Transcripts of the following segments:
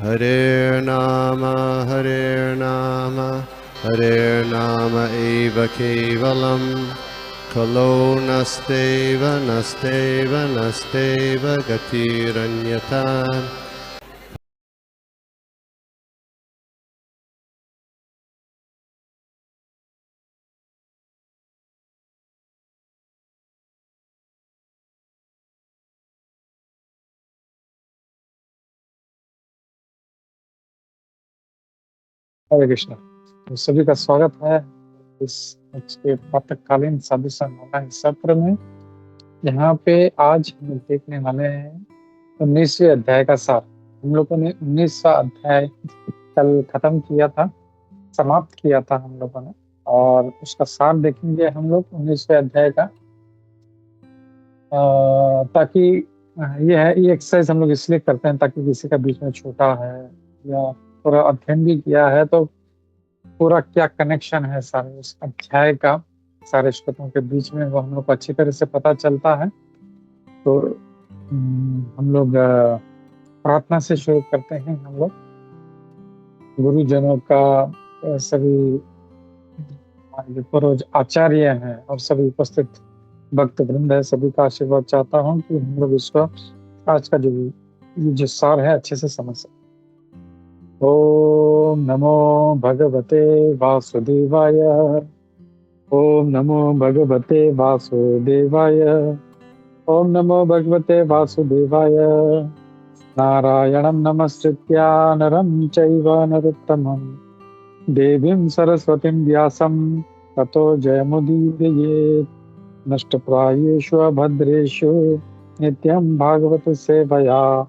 Hare Nama Hare Nama eva kevalam Kalo nasteva nasteva nasteva gatiranyata. हरे कृष्णा। तो सभी का स्वागत है इस आज के प्रातःकालीन साधु संग ऑनलाइन सत्र में। यहाँ पे आज हम लोग देखने वाले हैं 19वें अध्याय का सार। हम लोगों ने 19वां अध्याय कल खत्म किया था, समाप्त किया था हम लोगों ने, और उसका सार देखेंगे हम लोग 19वें अध्याय का। ताकि ये एक्सरसाइज हम लोग इसलिए करते हैं ताकि किसी का बीच में छूटा है या पूरा अध्ययन भी किया है तो पूरा क्या कनेक्शन है सारे उस अध्याय का, सारे श्लोकों के बीच में, वो हम लोग को अच्छी तरह से पता चलता है। तो हम लोग प्रार्थना से शुरू करते हैं। हम लोग गुरुजनों का, सभी जो पूर्वज आचार्य हैं और सभी उपस्थित भक्त वृंद है, सभी का आशीर्वाद चाहता हूँ कि हम लोग इसको आज का जो सार है अच्छे से समझ सकें। ओम नमो भगवते वासुदेवाय। ओम नमो भगवते वासुदेवाय। ओम नमो भगवते वासुदेवाय। नारायणं नमस्कृत्य नरं चैव नरोत्तमं देवीं सरस्वतीं व्यासं ततो जयमुदीरयेत्। नष्टप्रायेषु अभद्रेषु नित्यं भागवत सेवया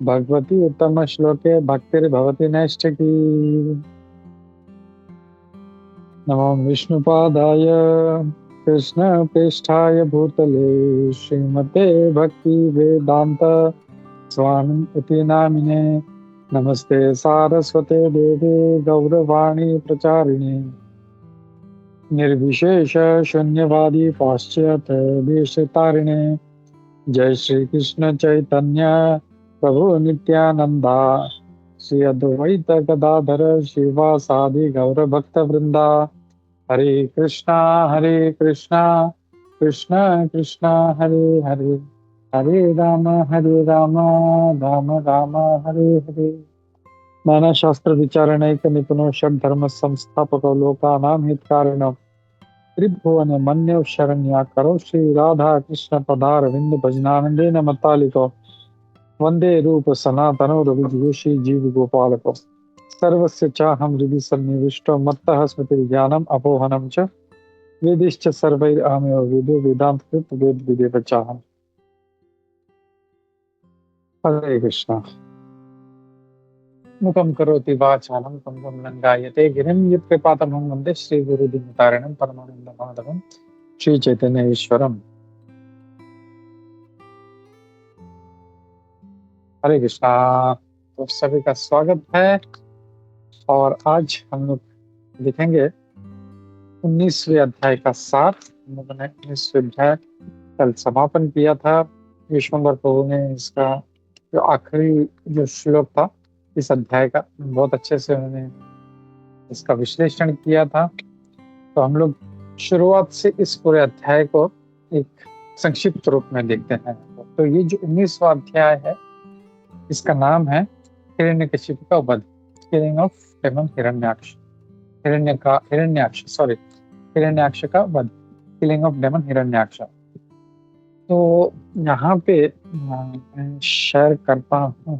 भगवती उत्तम श्लोके भक्तिर्भवति नैष्ठिकी। नमो विष्णुपादाय कृष्णप्रेष्ठाय भूतले श्रीमते भक्ति वेदांत स्वामी इति नामिने। नमस्ते सारस्वते देवे गौरवाणी प्रचारिणे निर्विशेष शून्यवादी पाश्चात्य देशतारिणे। जय श्री कृष्ण चैतन्य प्रभु नित्यानंदा श्री अद्वैत गदाधर शिवासादि गौर भक्त वृंदा। हरे कृष्णा कृष्ण कृष्ण हरे हरे, हरे राम राम राम हरे हरे। नाना शास्त्र विचारणैक निपुणो षड धर्म संस्थापको लोकानां हितकारिणो त्रिभुवन मन्यो शरण्या करो श्री राधा कृष्ण पदारविंद भजनानंदेन मतालिको वंदे रूप सनातनो रविजोषी जीव गोपालको सर्वस्य चाहं हृदि सन्निविष्टो मत्तः स्मृतिर्ज्ञानम् अपोहनं च वेदिश्च सर्वैरहमेव वेदो वेदान्तकृत वेद विदेव चाहम्। हरे कृष्णा। मुखं करोति वाचालं पंगुं लंघयते गिरिं यत्कृपातमहं वन्दे श्रीगुरुदिनतारिणं परमानन्दमाधवं श्रीचैतन्येश्वरम्। हरे कृष्णा। तो सभी का स्वागत है और आज हम लोग देखेंगे 19वें अध्याय का सार। हम लोगों ने 19वें अध्याय कल समापन किया था। विश्वम्भर प्रभु ने इसका जो आखिरी जो श्लोक था इस अध्याय का बहुत अच्छे से उन्होंने इसका विश्लेषण किया था। तो हम लोग शुरुआत से इस पूरे अध्याय को एक संक्षिप्त रूप में देखते हैं। तो ये जो 19वां अध्याय है इसका नाम है हिरण्यकशिपु का वध, killing of demon Hiranyaksha. Hiranyaksha का वध, किलिंग ऑफ डेमन हिरण्याक्ष। तो यहाँ पे मैं शेयर करता हूँ।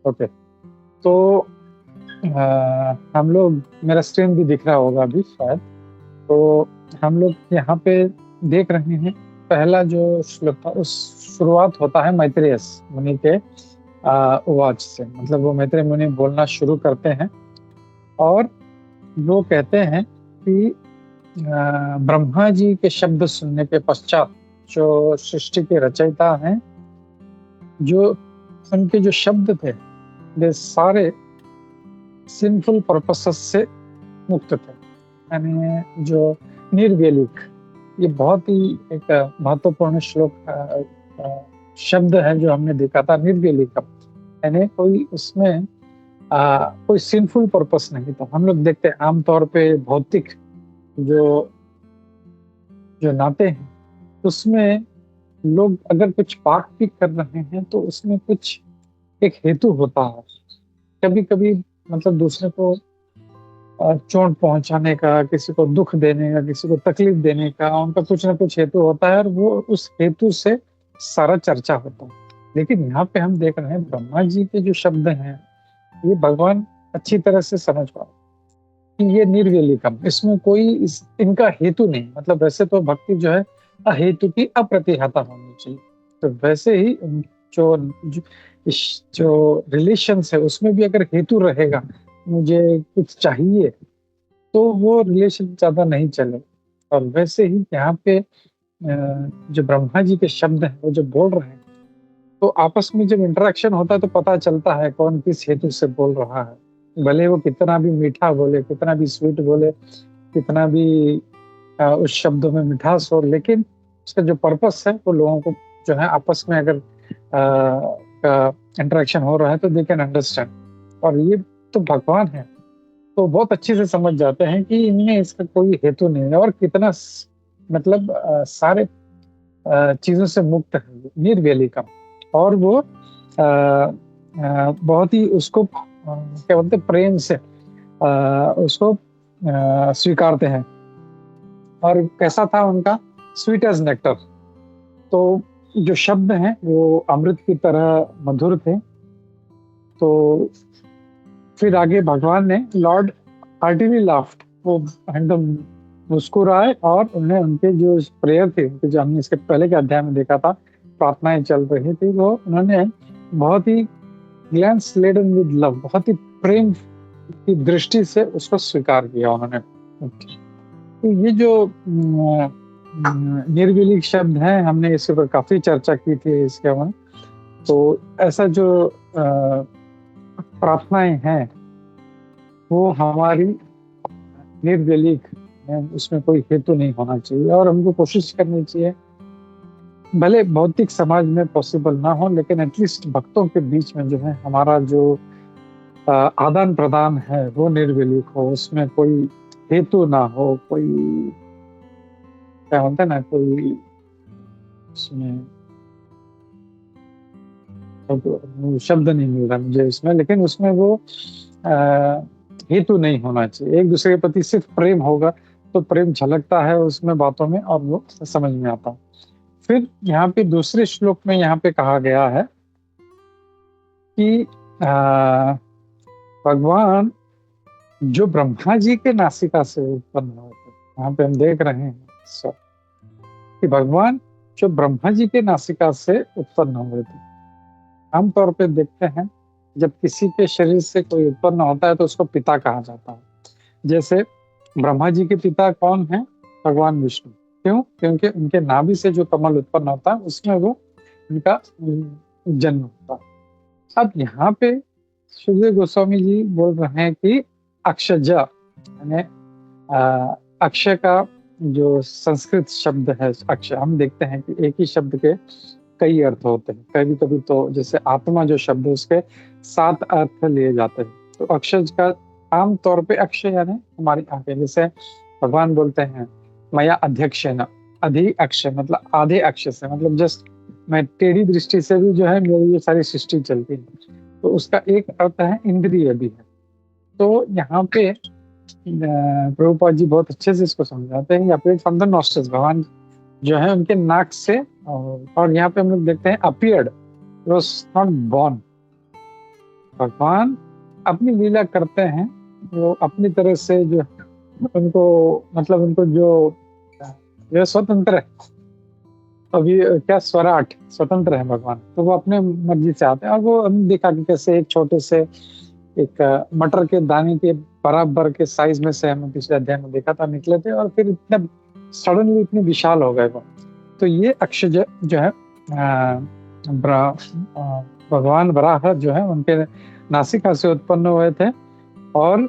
ओके, तो हम लोग, मेरा स्क्रीन भी दिख रहा होगा अभी शायद। तो हम लोग यहाँ पे देख रहे हैं पहला जो श्लोक था उस शुरुआत होता है मैत्रेय मुनि के उवाच से। मतलब वो मैत्रेय मुनि बोलना शुरू करते हैं और वो कहते हैं कि ब्रह्मा जी के शब्द सुनने के पश्चात जो सृष्टि के रचयिता हैं, जो उनके जो शब्द थे वे सारे सिंफुल पर्पसेस से मुक्त थे। यानी जो निर्व्यलिक, ये बहुत ही एक महत्वपूर्ण श्लोक शब्द है जो हमने देखा था, निर्व्यलिकम। यानी कोई उसमें कोई सिंफुल पर्पस नहीं था। हम लोग देखते हैं आमतौर पे भौतिक जो जो नाते हैं उसमें लोग अगर कुछ पाप भी कर रहे हैं तो उसमें कुछ एक हेतु होता है। कभी कभी मतलब दूसरे को चोट पहुंचाने का, किसी को दुख देने का, किसी को तकलीफ देने का, उनका कुछ ना कुछ हेतु होता है और वो उस हेतु से सारा चर्चा होता है। लेकिन यहाँ पे हम देख रहे हैं ब्रह्मा जी के जो शब्द हैं ये भगवान अच्छी तरह से समझ पा कि ये निर्व्यलिकम, इसमें कोई इनका हेतु नहीं। मतलब वैसे तो भक्ति जो है अहेतु की अप्रतिहता होनी चाहिए, तो वैसे ही जो जो, जो रिलेशंस है उसमें भी अगर हेतु रहेगा, मुझे कुछ चाहिए, तो वो रिलेशन ज्यादा नहीं चले। और वैसे ही यहाँ पे जो ब्रह्मा जी के शब्द हैं वो जो बोल रहे हैं, तो आपस में जब इंटरेक्शन होता है तो पता चलता है कौन किस हेतु से बोल रहा है। भले वो कितना भी मीठा बोले, कितना भी स्वीट बोले, कितना भी उस शब्दों में मिठास हो, लेकिन उसका जो पर्पस है वो लोगों को जो है आपस में अगर इंटरेक्शन हो रहा है तो दे कैन अंडरस्टैंड। और ये तो भगवान है तो बहुत अच्छे से समझ जाते हैं कि इनमें इसका कोई हेतु नहीं है और कितना मतलब सारे चीजों से मुक्त है, निर्व्यलिकम। और वो बहुत ही उसको क्या बोलते हैं, प्रेम से उसको स्वीकारते हैं। और कैसा था उनका, स्वीट एज नेक्टर। तो जो शब्द हैं वो अमृत की तरह मधुर थे। तो फिर आगे भगवान ने लॉर्ड हार्टिली लाफ्ड, वो एकदम मुस्कुराए और उन्हें उनके जो प्रेयर थे, उनके जो हमने इसके पहले के अध्याय में देखा था प्रार्थनाएं चल रही थी, वो उन्होंने बहुत ही ग्लैंस लेडन विद लव, बहुत ही प्रेम की दृष्टि से उसको स्वीकार किया उन्होंने। तो ये जो निर्विलीक शब्द है, हमने इसके ऊपर काफी चर्चा की थी इसके में। तो ऐसा जो प्रार्थनाएं हैं वो हमारी निर्विलीक है, उसमें कोई हेतु नहीं होना चाहिए और हमको कोशिश करनी चाहिए, भले भौतिक समाज में पॉसिबल ना हो लेकिन एटलीस्ट भक्तों के बीच में जो है हमारा जो आदान प्रदान है वो निर्विलीक हो, उसमें कोई हेतु ना हो, कोई क्या होता है ना, कोई उसमें शब्द नहीं मिल रहा मुझे इसमें, लेकिन उसमें वो हेतु नहीं होना चाहिए। एक दूसरे के प्रति सिर्फ प्रेम होगा तो प्रेम झलकता है उसमें बातों में और वो समझ में आता है। फिर यहाँ पे दूसरे श्लोक में यहाँ पे कहा गया है कि भगवान जो ब्रह्मा जी के नासिका से उत्पन्न हुए थे, यहाँ पे हम देख रहे हैं कि भगवान जो ब्रह्मा जी के नासिका से उत्पन्न हुए थे। आमतौर पे देखते हैं जब किसी के शरीर से कोई उत्पन्न होता है तो उसको पिता कहा जाता है। जैसे ब्रह्मा जी के पिता कौन है, भगवान विष्णु। क्यों? क्योंकि उनके नाभि से जो कमल उत्पन्न होता है उसमें वो उनका जन्म होता है। अब यहाँ पे सुखदेव गोस्वामी जी बोल रहे हैं कि अक्षज यानी अक्षय का जो संस्कृत शब्द है अक्षय, हम देखते हैं कि एक ही शब्द के कई अर्थ होते हैं। कभी कभी तो जैसे आत्मा जो शब्द है उसके 7 अर्थ लिए जाते हैं। तो अक्षय का आम तौर पे अक्षय यानी हमारी आंखें, जैसे भगवान बोलते हैं मया अध्यक्षेन, अधि अक्षय मतलब आधे अक्षय से, मतलब जस्ट मैं टेढ़ी दृष्टि से भी जो है मेरी ये सारी सृष्टि चलती है। तो उसका एक अर्थ है इंद्रिय भी है। तो यहाँ पे प्रभुपाद जी बहुत अच्छे से इसको समझाते हैं, अपीयर्ड फ्रॉम द नॉस्ट्रल्स, भगवान जो है उनके नाक से। और यहाँ पे हम लोग देखते हैं अपीयर्ड, वाज नॉट बोर्न। भगवान अपनी लीला करते हैं, वो अपनी तरह से जो उनको मतलब उनको जो स्वतंत्र है, अभी क्या स्वराट स्वतंत्र है भगवान, तो वो अपने मर्जी से आते हैं। और वो हमने देखा कि कैसे एक छोटे से एक मटर के दाने के बराबर के साइज में से हमने पिछले अध्याय में देखा था निकले थे और फिर इतने सडनली इतने विशाल हो गए वो। तो ये अक्षय जो है भगवान वराह जो है उनके नासिका से उत्पन्न हुए थे। और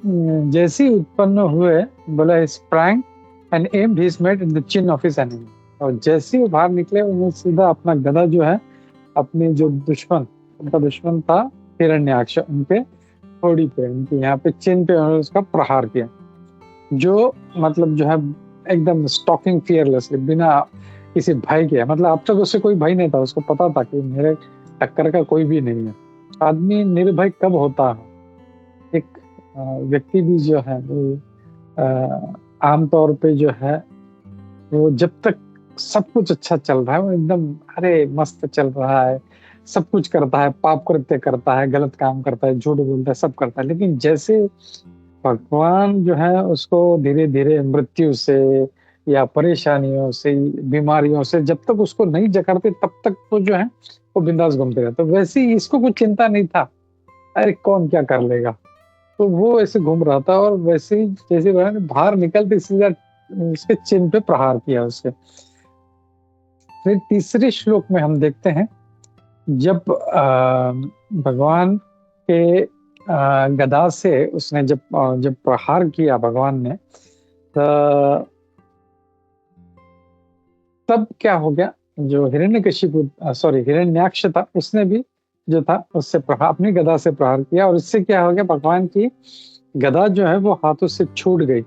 जैसे ही उत्पन्न हुए बोला sprang and aimed his made in the chin of his enemy, और जैसे ही बाहर निकले उन्हें सीधा अपना गदा जो है अपने जो दुश्मन उनका दुश्मन था हिरण्याक्ष, उनके होड़ी पे, उनके यहाँ पे चिन्ह पे उन्होंने उसका प्रहार किया, जो मतलब जो है एकदम स्टॉकिंग फियरलेसली, बिना किसी भय के, मतलब अब तक उससे कोई भय नहीं था, उसको पता था कि मेरे टक्कर का कोई भी नहीं है। आदमी निर्भय कब होता है? एक व्यक्ति भी जो है वो आमतौर पे जो है वो जब तक सब कुछ अच्छा चल रहा है वो एकदम अरे मस्त चल रहा है, सब कुछ करता है, पाप कृत्य करता है, गलत काम करता है, झूठ बोलता है, सब करता है। लेकिन जैसे भगवान जो है उसको धीरे-धीरे मृत्यु से या परेशानियों से, बीमारियों से जब तक उसको नहीं जकड़ते तब तक वो जो है वो बिंदास घूमते रहते। तो वैसे ही इसको कुछ चिंता नहीं था, अरे कौन क्या कर लेगा? तो वो ऐसे घूम रहा था और वैसे ही जैसे बाहर निकलते सीधा उसके चिन्ह पे प्रहार किया उसके। फिर तीसरे श्लोक में हम देखते हैं जब भगवान के गदा से उसने जब प्रहार किया भगवान ने, तब क्या हो गया, जो हिरण्यकशिपु सॉरी हिरण्याक्ष था, उसने भी जो था उससे प्रहार, अपनी गदा से प्रहार किया और इससे क्या हो गया, भगवान की गदा जो है वो हाथों से छूट गई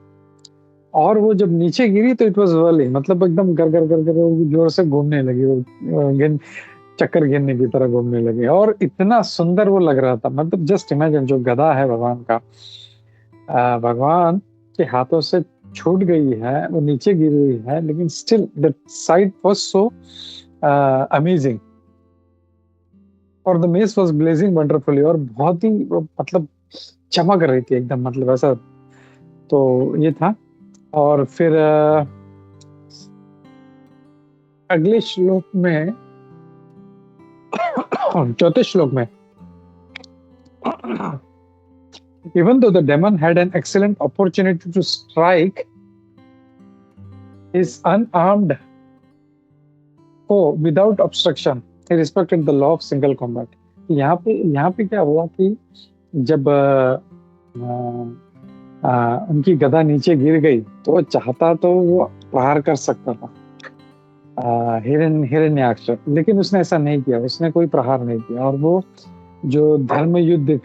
और वो जब नीचे गिरी तो इट वाज व्हर्लिंग, मतलब एकदम गर गर गर गर वो जोर से घूमने लगी, वो चक्कर गिनने की तरह घूमने लगे और इतना सुंदर वो लग रहा था। मतलब जस्ट इमेजिन, जो गदा है भगवान का, भगवान के हाथों से छूट गई है, वो नीचे गिरी हुई है, लेकिन still that sight was so amazing और the mace was blazing wonderfully, और बहुत ही मतलब चमक रही थी एकदम, मतलब ऐसा। तो ये था। और फिर अगले श्लोक में चौथे श्लोक में even though the demon had an excellent opportunity to strike his unarmed foe without obstruction, he respected the law of single combat. यहाँ पे क्या हुआ कि जब उनकी गदा नीचे गिर गई तो वो चाहता तो वो प्रहार कर सकता था हिरण्याक्ष, लेकिन उसने ऐसा नहीं किया, उसने कोई प्रहार नहीं किया। और वो जो धर्म युद्ध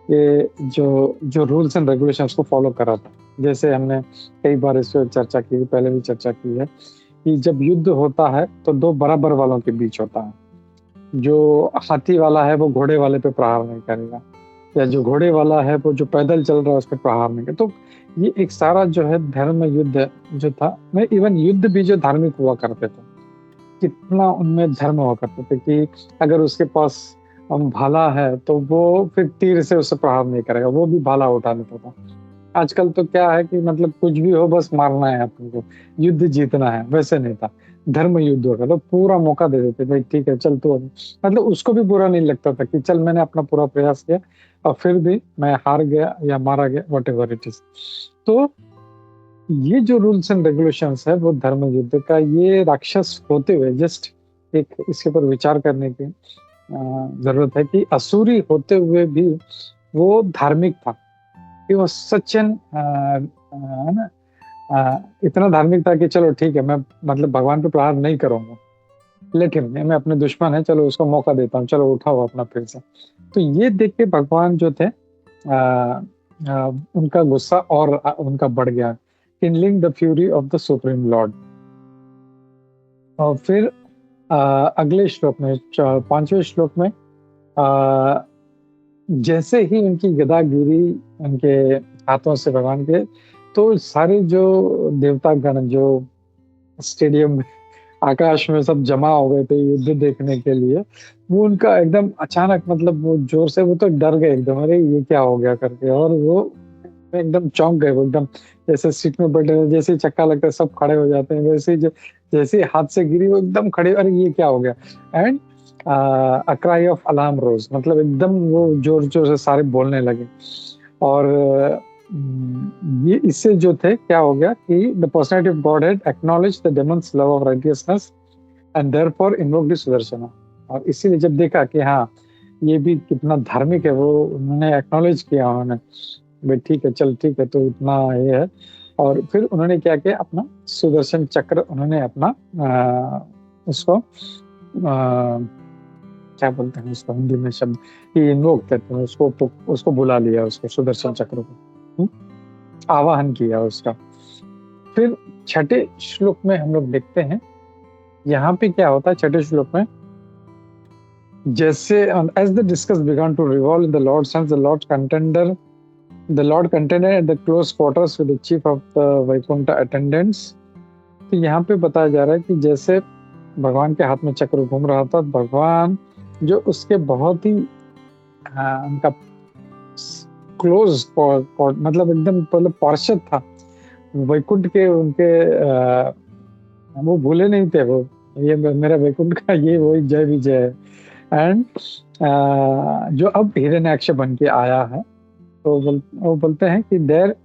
के जो रूल्स एंड रेगुलेशंस को फॉलो कर रहा था, जैसे हमने कई बार इस पर चर्चा की, पहले भी चर्चा की है कि जब युद्ध होता है तो दो बराबर वालों के बीच होता है। जो हाथी वाला है वो घोड़े वाले पे प्रहार नहीं करेगा, या जो घोड़े वाला है वो जो पैदल चल रहा है उस पर प्रहार नहीं करेगा। तो ये एक सारा जो है धर्म युद्ध जो था, मैं इवन युद्ध भी जो धार्मिक हुआ करते थे, कितना उनमें धर्म हुआ करते थे कि अगर उसके पास भाला है तो वो फिर तीर से उससे प्रहार नहीं करेगा, वो भी भाला उठा लेता था। आजकल तो क्या है कि मतलब कुछ भी हो बस मारना है अपने को, युद्ध जीतना है, वैसे नहीं था। धर्म युद्ध होगा तो पूरा मौका दे देते, भाई ठीक है चल तो, मतलब उसको भी बुरा नहीं लगता था कि चल मैंने अपना पूरा प्रयास किया और फिर भी मैं हार गया या मारा गया, वट एवर इट इज। तो ये जो रूल्स एंड रेगुलेशंस है वो धर्म युद्ध का, ये राक्षस होते हुए जस्ट एक इसके ऊपर विचार करने की जरूरत है कि असुरी होते हुए भी वो धार्मिक था। वो सचिन है ना, इतना धार्मिक था कि चलो ठीक है मैं मतलब भगवान पे प्रहार नहीं करूंगा, लेकिन मैं अपने दुश्मन है, चलो उसको मौका देता हूँ, चलो उठाओ अपना फिर से। तो ये देख के भगवान जो थे उनका गुस्सा और उनका बढ़ गया, kindling the fury of the supreme lord। और फिर अगले श्लोक में, पांचवें श्लोक में जैसे ही उनकी गदा गिरी उनके हाथों से भगवान के, तो सारे जो देवता गण जो स्टेडियम में आकाश में सब जमा हो गए थे युद्ध देखने के लिए, वो उनका एकदम अचानक मतलब वो जोर से वो तो डर गए एकदम, अरे ये क्या हो गया करके, और वो एकदम चौंक गए। वो एकदम जैसे सीट में बैठे, जैसे ही चक्का लगता है सब खड़े हो जाते हैं, वैसे ही जैसे हाथ से गिरी वो एकदम खड़े, अरे ये क्या हो गया। And a cry of alarm rose, मतलब एकदम वो जोर जोर से सारे बोलने लगे। और ये इससे जो थे क्या हो गया कि the personality of God had acknowledged the Demons love of righteousness and therefore invoked Sudarshana. और इसीलिए जब देखा कि हाँ ये भी कितना धार्मिक है, वो उन्होंने एक्नॉलेज किया, उन्होंने भाई ठीक है चल ठीक है, तो इतना ये है। और फिर उन्होंने क्या किया, अपना सुदर्शन चक्र उन्होंने अपना उसको क्या बोलते हैं उसको हिंदी में शब्द, ये इन्वोक कहते हैं उसको बुला लिया, उसको सुदर्शन चक्र को आवाहन किया उसका। फिर छठे श्लोक में हम लोग देखते हैं, यहाँ पे क्या होता है छठे श्लोक में, जैसे as the discuss began to revolve in the Lord's hands, the Lord contended at the close quarters with the chief of the Vaikuntha attendants। तो यहाँ पे बताया जा रहा है कि जैसे भगवान के हाथ में चक्र घूम रहा था, भगवान जो उसके बहुत ही उनका क्लोज मतलब एकदम मतलब पार्षद था, वैकुंठ के उनके वो भूले नहीं थे, वो ये मेरा वैकुंठ का ये वही जय विजय है। एंड जो अब हिरण्याक्ष बन के आया है, तो वो बोलते हैं कि there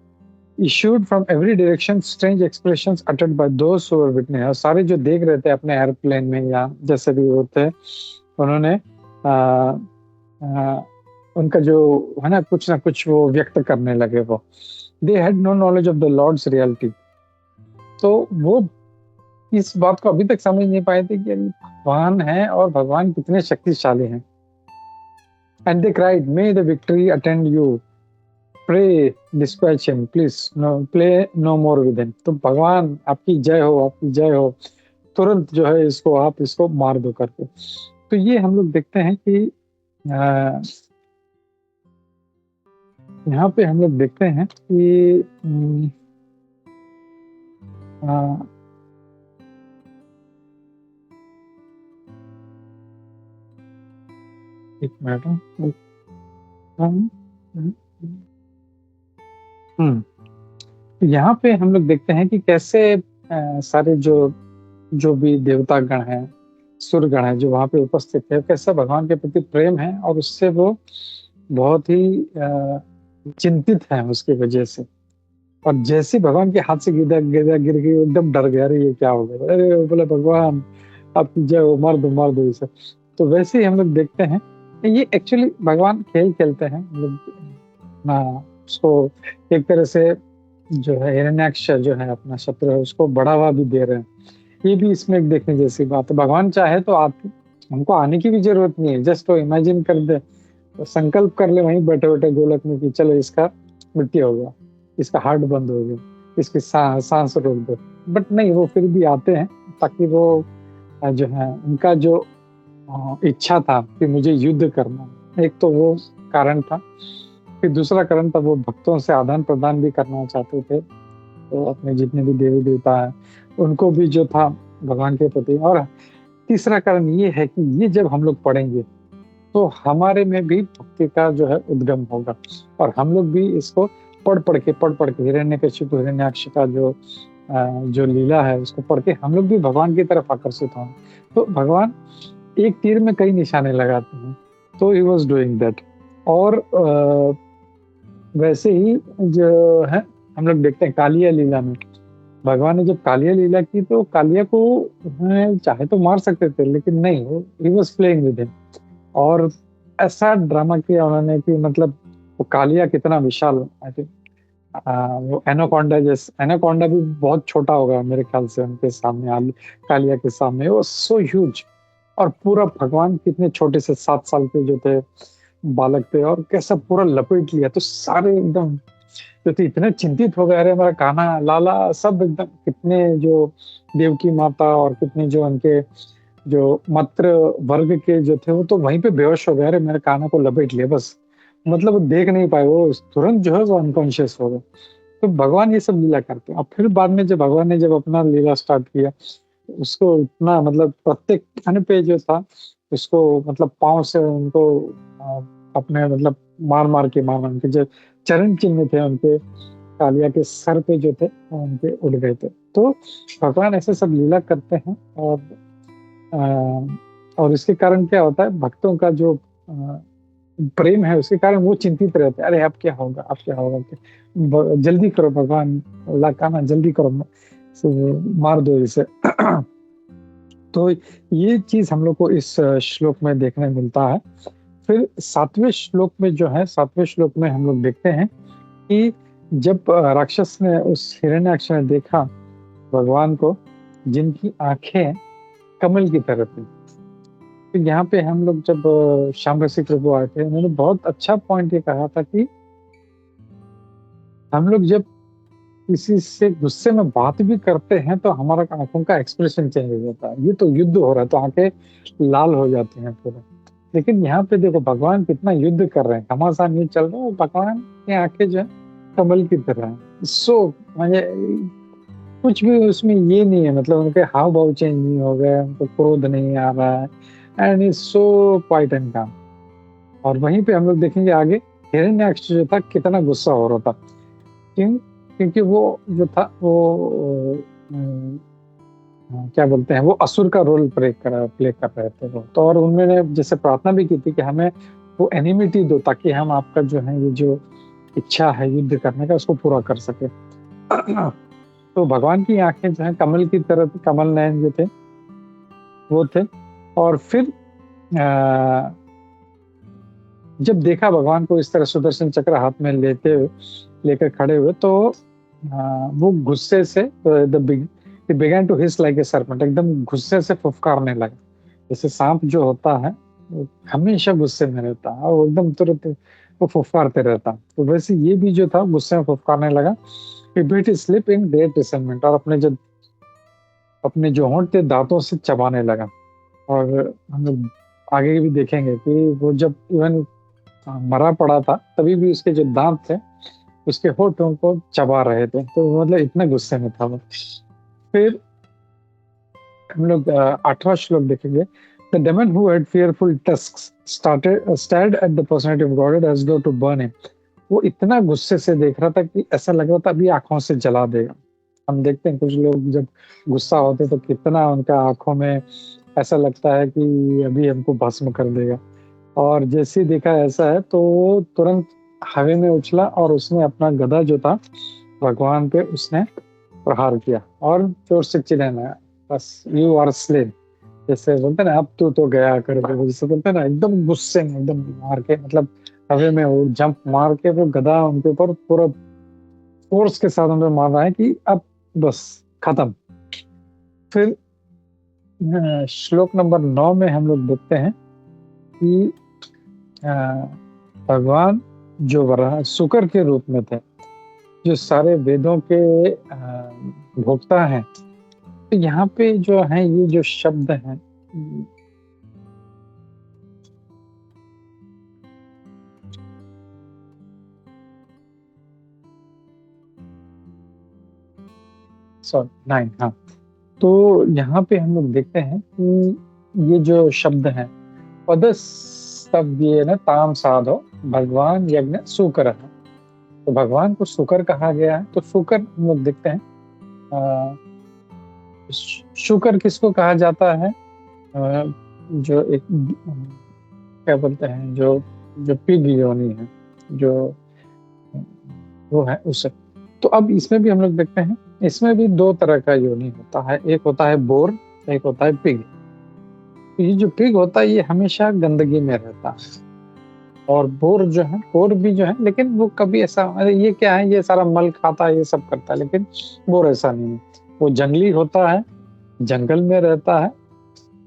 issued from every direction strange expressions uttered by those who were witness। और सारे जो देख रहे थे अपने एयरप्लेन में या जैसे भी वो थे, उन्होंने उनका जो है ना कुछ वो व्यक्त करने लगे। वो they had no knowledge of the Lord's reality। तो वो इस बात को अभी तक समझ नहीं पाए थे कि भगवान है और भगवान कितने शक्तिशाली हैं। And they cried, may the victory attend you, pray dispatch him, please no play no more with him। तो भगवान आपकी जय हो, आपकी जय हो, तुरंत जो है इसको आप इसको मार दो करके। तो ये हम लोग देखते हैं कि यहाँ पे हम लोग देखते हैं कि एक मिनट, यहाँ पे हम लोग देखते हैं कि कैसे सारे जो भी देवता गण हैं, सुर गण हैं जो वहाँ पे उपस्थित है, कैसा भगवान के प्रति प्रेम है और उससे वो बहुत ही चिंतित है उसकी वजह से। और जैसे भगवान के हाथ से गिर गई एकदम डर गया, अरे ये क्या हो गया, अरे बोला भगवान आपकी जय हो, मार दो इसे। तो वैसे ही हम लोग देखते हैं ये एक्चुअली भगवान खेल खेलते हैं, मतलब उसको एक तरह से जो है हिरण्याक्ष जो है अपना शत्रु है उसको बढ़ावा भी दे रहे हैं। ये भी इसमें एक देखने जैसी बात है। भगवान चाहे तो हमको आने की भी जरूरत नहीं है, जस्ट तो इमेजिन कर दे, तो संकल्प कर ले वहीं बैठे बैठे गोलक में कि चलो इसका मृत्यु हो गया, इसका हार्ट बंद हो गया, इसकी सांस रोक दो। बट नहीं, वो फिर भी आते हैं ताकि वो जो है उनका जो इच्छा था कि मुझे युद्ध करना, एक तो वो कारण था, फिर दूसरा कारण था वो भक्तों से आदान प्रदान भी करना चाहते थे, तो अपने जितने भी देवी देवता हैं उनको भी जो था भगवान के प्रति। और तीसरा कारण ये है कि ये जब हम लोग पढ़ेंगे तो हमारे में भी भक्ति का जो है उद्गम होगा और हम लोग भी इसको पढ़ के हिरण्यकशिपु हिरण्याक्ष का जो लीला है उसको पढ़ के हम लोग भी भगवान की तरफ आकर्षित होंगे। तो भगवान एक तीर में कई निशाने लगाते हैं, तो ही वॉज डूइंग दैट। और वैसे ही जो है हम लोग देखते हैं कालिया लीला में, भगवान ने जब कालिया लीला की तो कालिया को चाहे तो मार सकते थे, लेकिन नहीं, he was playing with him. और ऐसा ड्रामा किया उन्होंने कि मतलब वो कालिया कितना विशाल, आई थिंक वो एनाकोंडा भी बहुत छोटा होगा मेरे ख्याल से उनके सामने, कालिया के सामने वो सो ह्यूज। और पूरा भगवान कितने छोटे से 7 साल के जो थे बालक थे और कैसा पूरा लपेट लिया, तो सारे एकदम जो थे इतने चिंतित हो गए, अरे हमारा कान्हा लाला, सब एकदम, कितने जो देवकी माता और कितने जो उनके जो मातृ वर्ग के जो थे वो तो वहीं पे बेहोश हो गए, अरे मेरे कान्हा को लपेट लिया बस, मतलब वो देख नहीं पाए, वो तुरंत जो है वो अनकॉन्शियस हो गए। तो भगवान ये सब लीला करते हैं। और फिर बाद में जब भगवान ने जब अपना लीला स्टार्ट किया, उसको इतना मतलब प्रत्येक खाने पे जो था उसको मतलब पांव से उनको अपने मतलब मार के उनके जो चरण चिन्ह थे उनके कालिया के सर पे जो थे उनके उड़ गए थे। तो भगवान ऐसे सब लीला करते हैं और इसके कारण क्या होता है, भक्तों का जो प्रेम है उसके कारण वो चिंतित रहते हैं, अरे अब क्या होगा, जल्दी करो भगवान, कान्हा जल्दी करो, मार दो इसे। तो ये चीज हम लोग को इस श्लोक में देखने मिलता है। फिर 7वें श्लोक में हम लोग देखते हैं कि जब राक्षस ने, उस हिरण्याक्ष ने देखा भगवान को जिनकी आंखें कमल की तरह थी, तो यहाँ पे हम लोग जब श्याम रसिक प्रभु आए थे, उन्होंने बहुत अच्छा पॉइंट ये कहा था कि हम लोग जब किसी से गुस्से में बात भी करते हैं तो हमारा आंखों का एक्सप्रेशन चेंज हो जाता है। ये तो युद्ध हो रहा है तो आंखें लाल हो जाती हैं पूरे। लेकिन यहाँ पे देखो भगवान कितना युद्ध कर रहे हैं, घमासान नहीं चल रहा है, और भगवान की आंखें जो है कमल की तरह है। सो मुझे कुछ भी उसमें ये नहीं है, मतलब उनके हाव भाव चेंज नहीं हो गए, उनको क्रोध नहीं आ रहा है, and is so quiet and काम। और वहीं पे हम लोग देखेंगे आगे हिरण्याक्ष जो था कितना गुस्सा हो रहा था। क्यों? क्योंकि वो जो था वो क्या बोलते हैं, वो असुर का रोल प्ले कर रहे थे वो तो। और उन्होंने जैसे प्रार्थना भी की थी कि हमें वो एनिमिटी दो ताकि हम आपका जो है ये जो इच्छा है युद्ध करने का उसको पूरा कर सके। तो भगवान की आंखें जो है कमल की तरह थी, कमल नयन जो थे वो थे। और फिर जब देखा भगवान को इस तरह सुदर्शन चक्र हाथ में लेकर खड़े हुए तो वो गुस्से से began to hiss like a serpent, एकदम गुस्से से फुफकारने लगा। जैसे सांप जो होता है वो हमेशा गुस्से में रहता है और एकदम तुरंत वो फुफकारते रहता, तो वैसे ये भी जो था गुस्से में फुफकारने लगा। He bit his lip in great resentment, और अपने जो होंठ थे दांतों से चबाने लगा। और हम लोग आगे भी देखेंगे कि वो जब इवन मरा पड़ा था तभी भी उसके जो दांत थे उसके होठों को चबा रहे थे, तो मतलब इतना गुस्से में था वो। फिर हम लोग 8वां श्लोक देखेंगे। The demon who had fearful tusks stared at the personality of Godhead as though to burn him. वो इतना गुस्से से देख रहा था कि ऐसा लग रहा था अभी आंखों से जला देगा। हम देखते हैं कुछ लोग जब गुस्सा होते तो कितना उनका आंखों में ऐसा लगता है कि अभी हमको भस्म कर देगा। और जैसे ही देखा ऐसा है तो वो तुरंत हवा में उछला और उसने अपना गदा जो था भगवान पे उसने प्रहार किया और जोर से चिल्लाया, बस यू आर स्लेन। जैसे बोलते ना अब तो गया कर दे, जैसे बोलते ना एकदम गुस्से में एकदम मार के, मतलब हवे में वो जंप मार के वो गदा उनके ऊपर पूरा फोर्स के साथ उनको मार रहा है कि अब बस खत्म। फिर श्लोक नंबर 9 में हम लोग देखते हैं कि भगवान जो वराह शुकर के रूप में थे, जो सारे वेदों के भोक्ता हैं, तो यहाँ पे जो है ये जो शब्द हैं सॉरी 9, हाँ। तो यहाँ पे हम लोग देखते हैं कि ये जो शब्द हैं पदस्तव्येन ताम साधो भगवान यज्ञ सुकर है, तो भगवान को शुकर कहा गया है। तो शुकर हम लोग देखते हैं शुकर किसको कहा जाता है, जो एक क्या बोलते हैं जो पिग योनि है जो वो है उसे। तो अब इसमें भी हम लोग देखते हैं, इसमें भी 2 तरह का योनि होता है, एक होता है बोर, एक होता है पिग। ये जो पिग होता है ये हमेशा गंदगी में रहता है, और बोर भी जो है लेकिन वो कभी ऐसा, अरे ये क्या है, ये सारा मल खाता है, ये सब करता है, लेकिन बोर ऐसा नहीं है। वो जंगली होता है, जंगल में रहता है,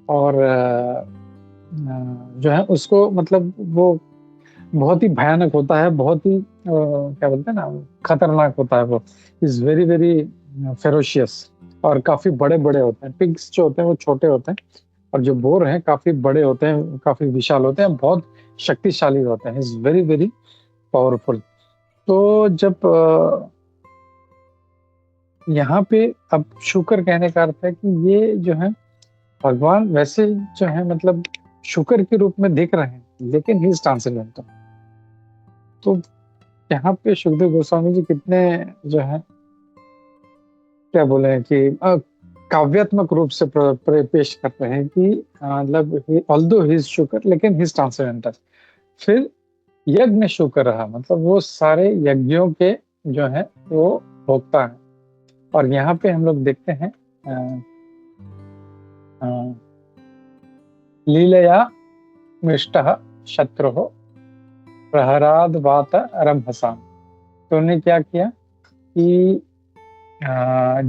और जो है उसको मतलब वो बहुत ही भयानक होता है, बहुत ही क्या बोलते हैं ना, खतरनाक होता है। वो इज वेरी वेरी फेरोशियस और काफी बड़े बड़े होते हैं। पिग्स जो होते हैं वो छोटे होते हैं, और जो बोर हैं काफी बड़े होते हैं, काफी विशाल होते हैं, बहुत शक्तिशाली होते हैं, इज वेरी वेरी पावरफुल। तो जब यहाँ पे अब शुक्र कहने का अर्थ है कि ये जो है भगवान वैसे जो है मतलब शुक्र के रूप में दिख रहे हैं, लेकिन ही इज ट्रांसेंडेंटल। तो यहाँ पे सुखदेव गोस्वामी जी कितने जो है क्या बोले कि काव्यात्मक रूप से पेश करते हैं कि मतलब ऑल्दो ही इज शुक्र लेकिन ही इज ट्रांसेंडेंटल। फिर यज्ञ शुक्र रहा, मतलब वो सारे यज्ञों के जो है वो भोक्ता है। और यहाँ पे हम लोग देखते हैं लीलया मिष्टः शत्रुः प्रहराद वात रंभसाम। तो उन्होंने क्या किया कि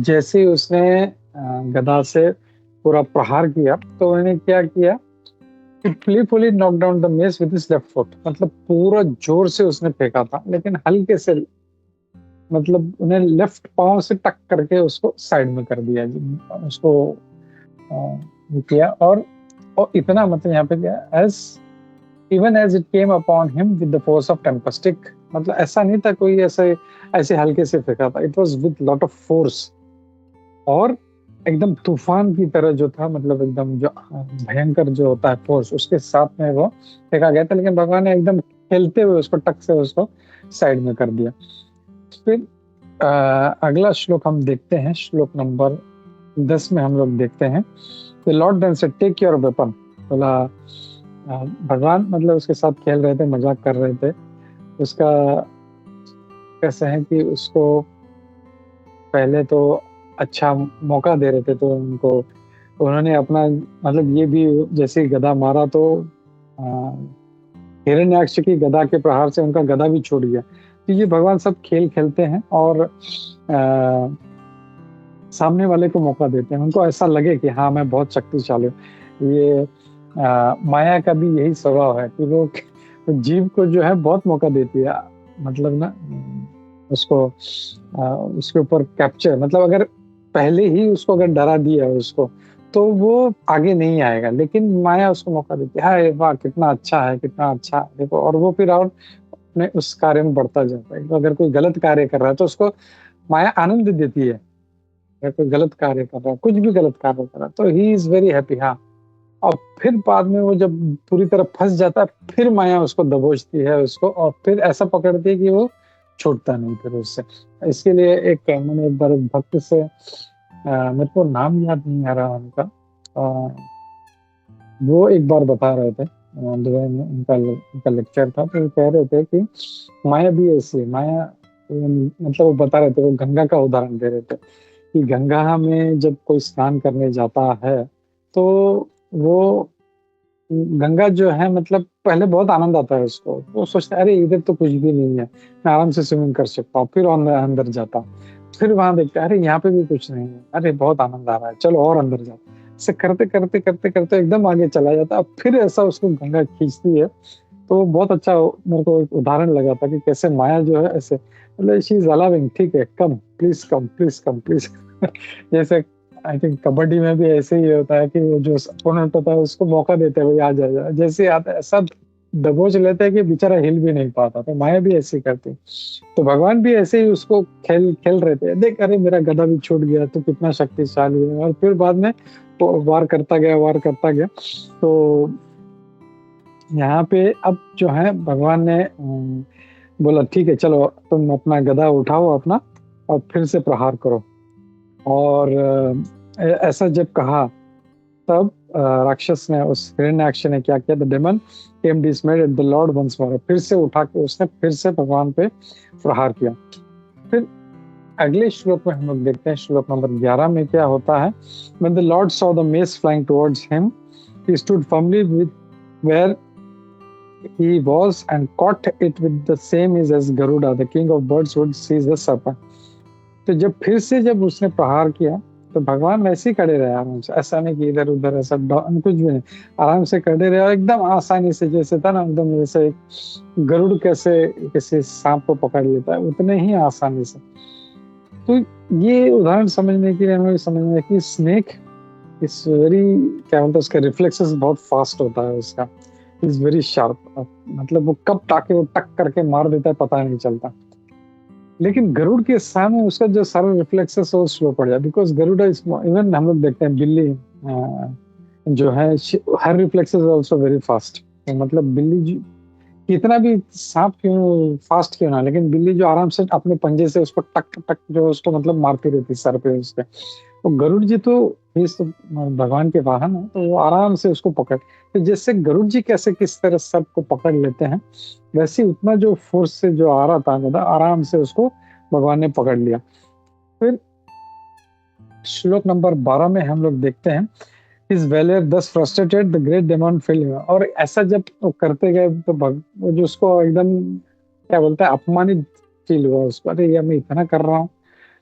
जैसे उसने गदा से पूरा प्रहार किया, तो उन्होंने क्या किया he playfully knocked down the mace with his left foot. मतलब पूरा जोर से उसने फेंका था, लेकिन हल्के से, मतलब उन्हें लेफ्ट पाँव से टक करके उसको साइड में कर दिया जी, उसको ये किया। और इतना मतलब यहाँ पे क्या, as even as it came upon him with the force of tempestic, मतलब ऐसा नहीं था कोई ऐसे ऐसे हल्के से फेंका था, it was with lot of force, और एकदम तूफान की तरह जो था, मतलब एकदम जो भयंकर जो होता है फोर्स, उसके साथ में वो फेंका गया था। लेकिन भगवान ने एकदम खेलते हुए उसको टक से उसको साइड में कर दिया। फिर अगला श्लोक हम देखते हैं, श्लोक नंबर 10 में हम लोग देखते हैं, the lord then said take your weapon. बोला भगवान मतलब उसके साथ खेल रहे थे, मजाक कर रहे थे, उसका कैसे है कि उसको पहले तो अच्छा मौका दे रहे थे, तो उन्होंने अपना मतलब ये भी जैसे गदा मारा तो हिरण्याक्ष की गदा के प्रहार से उनका गदा भी छूट गया। तो ये भगवान सब खेल खेलते हैं और सामने वाले को मौका देते हैं, उनको ऐसा लगे कि हाँ मैं बहुत शक्तिशाली हूँ। ये माया का भी यही स्वभाव है कि वो जीव को जो है बहुत मौका देती है, मतलब ना उसको उसके ऊपर कैप्चर, मतलब अगर पहले ही उसको अगर डरा दिया उसको तो वो आगे नहीं आएगा, लेकिन माया उसको मौका देती है, हाय वाह कितना अच्छा है, कितना अच्छा है, देखो, और वो फिर और अपने उस कार्य में बढ़ता जाता है। तो अगर कोई गलत कार्य कर रहा है तो उसको माया आनंद देती है, अगर कोई गलत कार्य कर रहा है, कुछ भी गलत कार्य कर रहा है तो ही इज वेरी हैप्पी। हाँ, और फिर बाद में वो जब पूरी तरह फंस जाता है, फिर माया उसको दबोचती है उसको, और फिर ऐसा पकड़ती है कि वो छूटता नहीं फिर उससे। इसके लिए एक मैंने एक बार एक भक्त से मेरे को नाम याद नहीं आ रहा उनका, वो एक बार बता रहे थे, दुबई में उनका लेक्चर था, तो वो कह रहे थे कि माया भी ऐसी है, माया मतलब वो बता रहे थे, वो गंगा का उदाहरण दे रहे थे कि गंगा में जब कोई स्नान करने जाता है तो वो गंगा जो है, मतलब पहले बहुत आनंद आता है उसको, वो सोचता है अरे इधर तो कुछ भी नहीं है, मैं आराम से स्विमिंग कर सकता हूँ, फिर अंदर जाता, फिर वहां देखता है अरे यहाँ पे भी कुछ नहीं है, अरे बहुत आनंद आ रहा है, चलो और अंदर जाओ, ऐसे करते करते करते करते एकदम आगे चला जाता है, फिर ऐसा उसको गंगा खींचती है। तो बहुत अच्छा मेरे को एक उदाहरण लगा था कि कैसे माया जो है ऐसे, मतलब शी इज अलाउइंग, ठीक है come please, come please, come please. जैसे आई थिंक कबड्डी में भी ऐसे ही होता है कि वो जो अपोनेंट होता है उसको मौका देते हैं, भाई आ जा, जैसे ही आता है सब दबोच लेते हैं कि बेचारा हिल भी नहीं पाता, तो माया भी ऐसे ही करती है। तो भगवान भी ऐसे ही उसको खेल खेल रहे थे, देख अरे मेरा गदा भी छूट गया, तो कितना शक्तिशाली है, और फिर बाद में वो वार करता गया, वार करता गया। तो यहाँ पे अब जो है भगवान ने बोला ठीक है चलो तुम अपना गदा उठाओ अपना और फिर से प्रहार करो। और ऐसा जब कहा तब राक्षस ने, उस हिरण्याक्ष ने क्या किया, the demon came dismayed at the lord once more, फिर से उठा के उसने फिर से भगवान पे प्रहार किया। फिर अगले श्लोक में हम लोग देखते हैं, श्लोक नंबर 11 में क्या होता है, when the lord saw the mace flying towards him he stood firmly with where he was and caught it with the same ease as Garuda the king of birds would seize the serpent। तो जब फिर से जब उसने प्रहार किया तो भगवान वैसे ही खड़े रहे आराम से, ऐसा नहीं कि इधर उधर ऐसा कुछ भी नहीं, आराम से खड़े रहे और एकदम आसानी से, जैसे था ना एकदम जैसे गरुड़ कैसे किसी सांप को पकड़ लेता है उतने ही आसानी से। तो ये उदाहरण समझने के लिए हमें समझना है कि स्नेक इज वेरी, क्या बोलते हैं, उसका रिफ्लेक्सेस बहुत फास्ट होता है, उसका इज वेरी शार्प, मतलब वो कब ताके वो टक करके मार देता है पता नहीं चलता। लेकिन गरुड़ के सामने उसका जो सारा रिफ्लेक्सेस है वो स्लो पड़ जाए, बिकॉज गरुड़ा इज, इवन हम लोग देखते हैं बिल्ली जो है हर रिफ्लेक्सेस आल्सो वेरी फास्ट, मतलब बिल्ली कितना भी सांप क्यों फास्ट क्यों ना, लेकिन बिल्ली जो आराम से अपने पंजे से उसको टक टक जो उसको मतलब मारती रहती सर पे उसके, तो गरुड़ जी तो इस भगवान के वाहन है, तो वो आराम से उसको पकड़, तो जैसे गरुड़ जी कैसे किस तरह सबको पकड़ लेते हैं, वैसे उतना जो फोर्स से जो आ रहा था गधा, आराम से उसको भगवान ने पकड़ लिया। फिर श्लोक नंबर 12 में हम लोग देखते हैं, His valor thus frustrated the great demon fell him। और ऐसा जब वो करते गए तो वो जो उसको एकदम क्या बोलते हैं अपमानित फील हुआ उसको, अरे यार मैं इतना कर रहा हूँ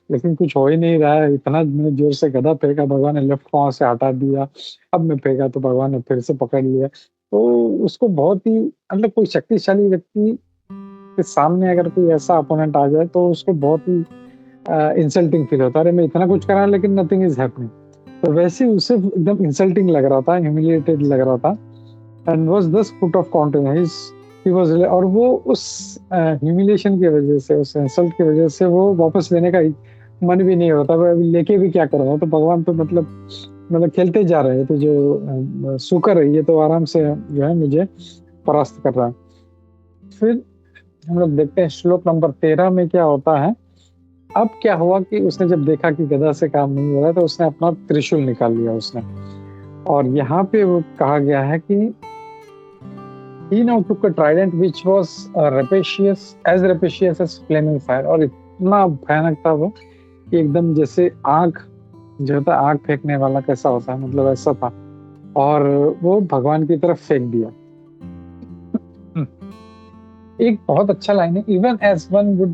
लेकिन कुछ हो ही नहीं रहा है, इतना मैंने जोर से गदा फेंका, भगवान ने लेफ्ट पांव से हटा दिया, अब मैं फेंका तो भगवान ने फिर से पकड़ लिया। तो उसको बहुत ही मतलब कोई शक्तिशाली व्यक्ति के सामने अगर कोई ऐसा अपोनेंट आ जाए तो उसको बहुत ही इंसल्टिंग फील होता है। अरे मैं इतना कुछ कर रहा लेकिन नथिंग इज हैपनिंग। तो वैसे ही उसे एकदम इंसल्टिंग लग रहा था, ह्यूमिलिएटेड लग रहा था एंड वाज दस फुट ऑफ काउंटेन ही वाज। और वो उस ह्यूमिलिएशन की वजह से, उस इंसल्ट की वजह से वो वापस लेने का मन भी नहीं होता। मैं अभी लेके भी क्या करूँगा? तो भगवान तो मतलब खेलते जा रहे हैं। तो जो शुक्र है ये तो आराम से जो है मुझे परास्त कर रहा है। फिर हम लोग देखते हैं श्लोक नंबर 13 में क्या होता है। अब क्या हुआ कि उसने जब देखा कि गदा से काम नहीं हो रहा है तो उसने अपना त्रिशूल निकाल लिया उसने। और यहाँ पे वो कहा गया है कि he now took a trident which was rapacious as flaming fire। और इतना भयानक था वो कि एकदम जैसे आग जो होता है, आग फेंकने वाला कैसा होता है, मतलब ऐसा था। और वो भगवान की तरफ फेंक दिया। एक बहुत अच्छा लाइन है, even as one would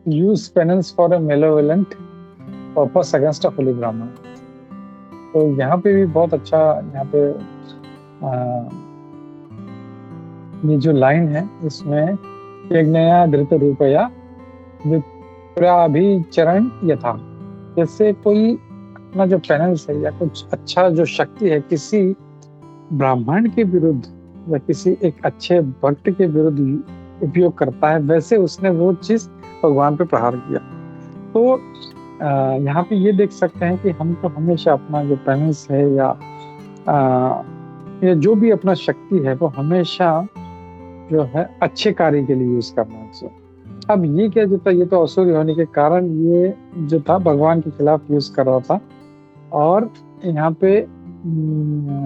use penance for a malevolent purpose against a holy Brahmin. तो यहाँ पे भी बहुत अच्छा, यहाँ पे ये जो लाइन है इसमें यज्ञया धृत रूपया विप्राभिचरण यथा। जैसे कोई अपना जो पेनेंस है या कुछ अच्छा जो शक्ति है किसी ब्राह्मण के विरुद्ध या किसी एक अच्छे भक्त के विरुद्ध उपयोग करता है, वैसे उसने वो चीज भगवान पे प्रहार किया। तो यहाँ पे ये देख सकते हैं कि हमको हमेशा अपना जो पेनेंस है या जो भी अपना शक्ति है वो हमेशा जो है अच्छे कार्य के लिए यूज करना चाहिए। अब ये क्या जो था, ये तो असुर होने के कारण ये जो था भगवान के खिलाफ यूज कर रहा था। और यहाँ पे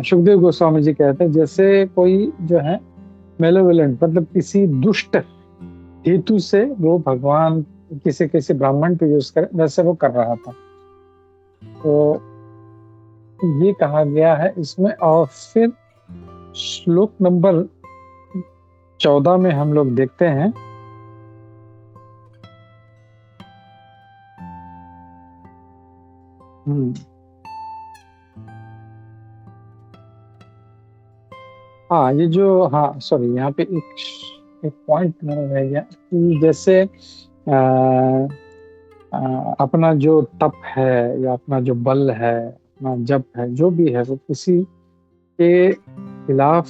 सुखदेव गोस्वामी जी कहते हैं जैसे कोई जो है मेलोवेलेंट मतलब किसी दुष्ट हेतु से वो भगवान किसी किसी ब्राह्मण पे यूज करे, वैसे वो कर रहा था। तो ये कहा गया है इसमें। और फिर श्लोक नंबर 14 में हम लोग देखते हैं हाँ ये जो, हाँ सॉरी, यहाँ पे एक पॉइंट मेरा रह गया कि जैसे अपना जो तप है या अपना जो बल है, अपना जप है, जो भी है वो किसी के खिलाफ,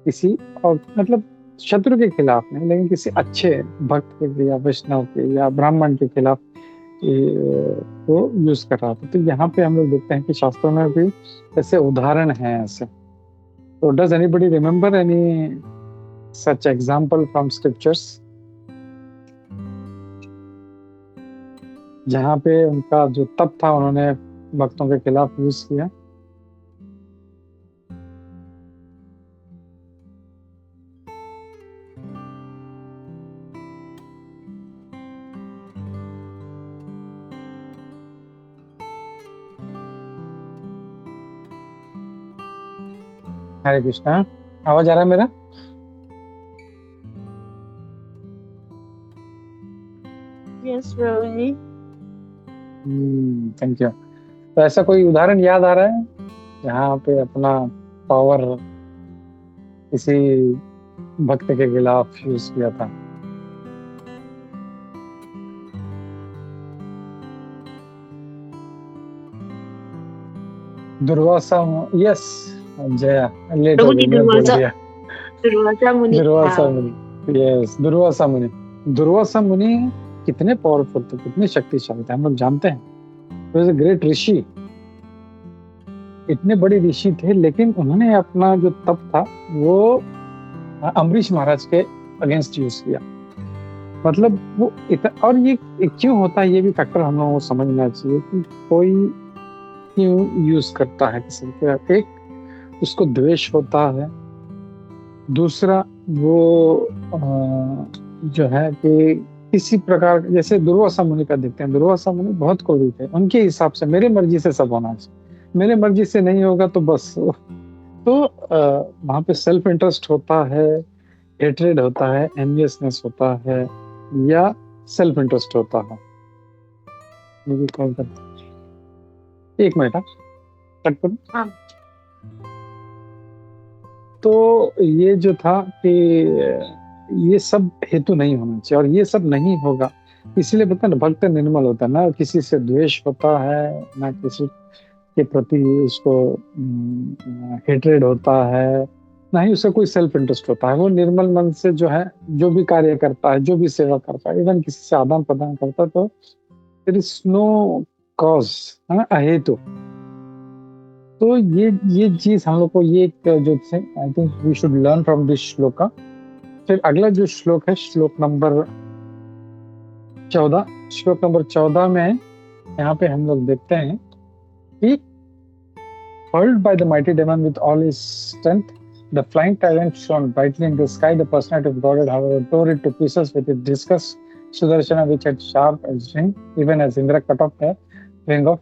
किसी और मतलब शत्रु के खिलाफ नहीं, लेकिन किसी अच्छे भक्त के या वैष्णव के या ब्राह्मण के खिलाफ वो यूज कर रहा था। तो यहाँ पे हम लोग देखते हैं कि शास्त्रों में भी ऐसे उदाहरण हैं ऐसे। तो does anybody remember any such example from scriptures जहाँ पे उनका जो तप था उन्होंने भक्तों के खिलाफ यूज किया? हरे कृष्णा, आवाज आ रहा है मेरा? Yes Prabhu ji. Thank you. तो ऐसा कोई उदाहरण याद आ रहा है जहाँ पे अपना पावर किसी भक्त के खिलाफ यूज किया था? दुर्वासा, यस जया, लेट हो प्रभु गई, जी मैं बोल दिया। दुर्वासा मुनि। दुर्वासा मुनि, यस दुर्वासा मुनि। दुर्वासा मुनि कितने पावरफुल थे, कितने शक्तिशाली थे, हम लोग जानते हैं। ग्रेट ऋषि, इतने बड़े ऋषि थे, लेकिन उन्होंने अपना जो तप था वो अम्बरीश महाराज के अगेंस्ट यूज किया। मतलब वो और ये क्यों होता है, ये भी फैक्टर हम लोगों को समझना चाहिए कि कोई क्यों यूज करता है किसी के। एक उसको द्वेष होता है, दूसरा वो जो है कि किसी प्रकार, जैसे दुर्वासा मुनि का देखते हैं। दुर्वासा मुनि बहुत क्रोधी थे, उनके हिसाब से मेरे मर्जी से सब होना चाहिए, मेरे मर्जी से नहीं होगा तो बस। तो वहां पे सेल्फ इंटरेस्ट होता है, हेट्रेड होता है, एनवियसनेस होता है, या सेल्फ इंटरेस्ट होता है। मुझे कॉल करता, एक मिनट कट करूं। हाँ। तो ये जो था कि ये सब हेतु नहीं होना चाहिए, और ये सब नहीं होगा, इसीलिए पता है ना, भक्त निर्मल होता है, ना किसी से द्वेष होता है, ना किसी के प्रति उसको हेट्रेड होता है, ना ही उसका कोई सेल्फ इंटरेस्ट होता है। वो निर्मल मन से जो है, जो भी कार्य करता है, जो भी सेवा करता है, इवन किसी से आदान प्रदान करता है, तो देयर इज नो कॉज, है ना, अहेतु। तो ये चीज हम लोग को, ये जो थे, I think we should learn from this shloka. फिर अगला जो श्लोक है, श्लोक नंबर 14। श्लोक नंबर 14 में यहाँ पे हम लोग देखते हैं कि hurled by the mighty demon with all his strength, the flying tyrant shone brightly in the sky. The personality of Godhead, however, tore it to pieces with its discus Sudarshana, which had sharp edged ring, even as Indra cut off the wing of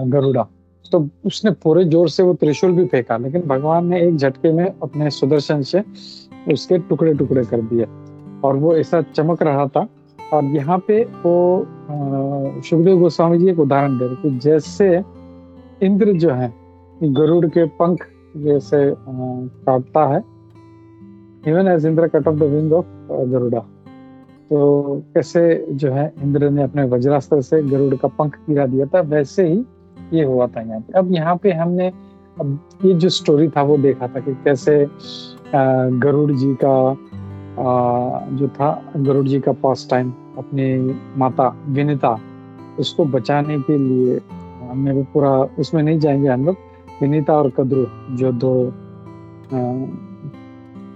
Garuda. तो उसने पूरे जोर से वो त्रिशूल भी फेंका, लेकिन भगवान ने एक झटके में अपने सुदर्शन से उसके टुकड़े टुकड़े कर दिए, और वो ऐसा चमक रहा था। और यहाँ पे वो सुखदेव गोस्वामी जी एक उदाहरण दे रहे कि जैसे इंद्र जो है गरुड़ के पंख जैसे काटता है, even as Indra cut off the wing of Garuda, तो कैसे जो है इंद्र ने अपने वज्रास्त्र से गरुड़ का पंख गिरा दिया था, वैसे ही ये हुआ था यहाँ पे। अब यहाँ पे हमने अब ये जो स्टोरी था वो देखा था कि कैसे गरुड़ जी का जो था, गरुड़ जी का पास टाइम अपनी माता विनीता, उसको बचाने के लिए, हमने वो पूरा उसमें नहीं जाएंगे हम लोग, विनीता और कद्रु जो दो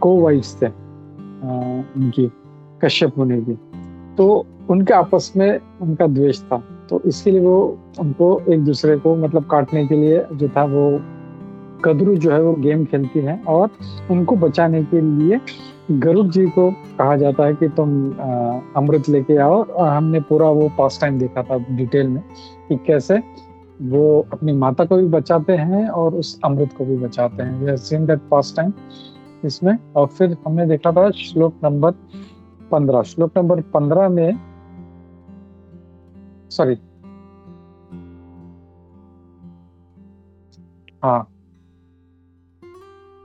को वाइफ्स थे उनकी, कश्यप मुनि की, तो उनके आपस में उनका द्वेष था, तो इसके लिए वो उनको एक दूसरे को मतलब काटने के लिए जो था, वो कद्रु जो है वो गेम खेलती है, और उनको बचाने के लिए गरुड़ जी को कहा जाता है कि तुम अमृत लेके आओ। और हमने पूरा वो पास टाइम देखा था डिटेल में कि कैसे वो अपनी माता को भी बचाते हैं और उस अमृत को भी बचाते हैं। We have seen that pastime इसमें। और फिर हमने देखा था श्लोक नंबर 15। श्लोक नंबर 15 में, सॉरी, हाँ,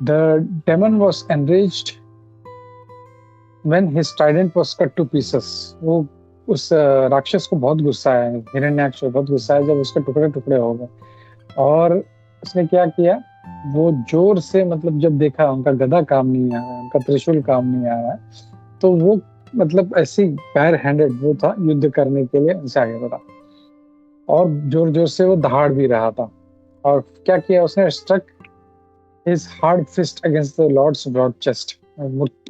the demon was enraged when his trident was cut to pieces. वो उस राक्षस को बहुत गुस्सा है, हिरण्याक्ष को बहुत गुस्सा है जब उसके टुकड़े टुकड़े हो गए। और उसने क्या किया, वो जोर से मतलब जब देखा उनका गदा काम नहीं आ रहा है, उनका त्रिशूल काम नहीं आ रहा है, तो वो मतलब ऐसी बैर हैंडेड वो था युद्ध करने के लिए उनसे आगे बढ़ा, और जोर जोर से वो दहाड़ भी रहा था। और क्या किया उसने, struck his hard fist against the Lord's broad chest.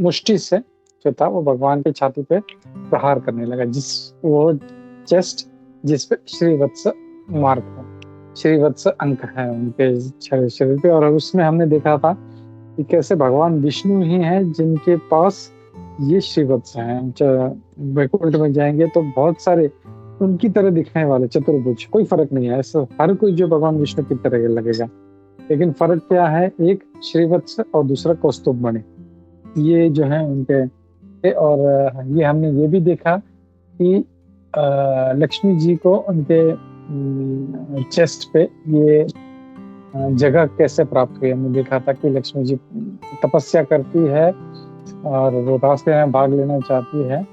मुष्टि से जो था वो भगवान की छाती पे प्रहार करने लगा, जिस वो चेस्ट जिस पे श्रीवत्स मार्क है, श्रीवत्स अंक है उनके शरीर पे। और उसमें हमने देखा था कि कैसे भगवान विष्णु ही हैं जिनके पास ये श्रीवत्स हैं। वैकुंठ में जाएंगे तो बहुत सारे उनकी तरह दिखने वाले चतुर्भुज, कोई फर्क नहीं है, ऐसा हर कोई जो भगवान विष्णु की तरह लगेगा, लेकिन फर्क क्या है, एक श्रीवत्स और दूसरा कौस्तुभ मणि, ये जो है उनके। और ये हमने ये भी देखा कि लक्ष्मी जी को उनके चेस्ट पे ये जगह कैसे प्राप्त हुई। हमने देखा था कि लक्ष्मी जी तपस्या करती है और वो रास्ते में भाग लेना चाहती है,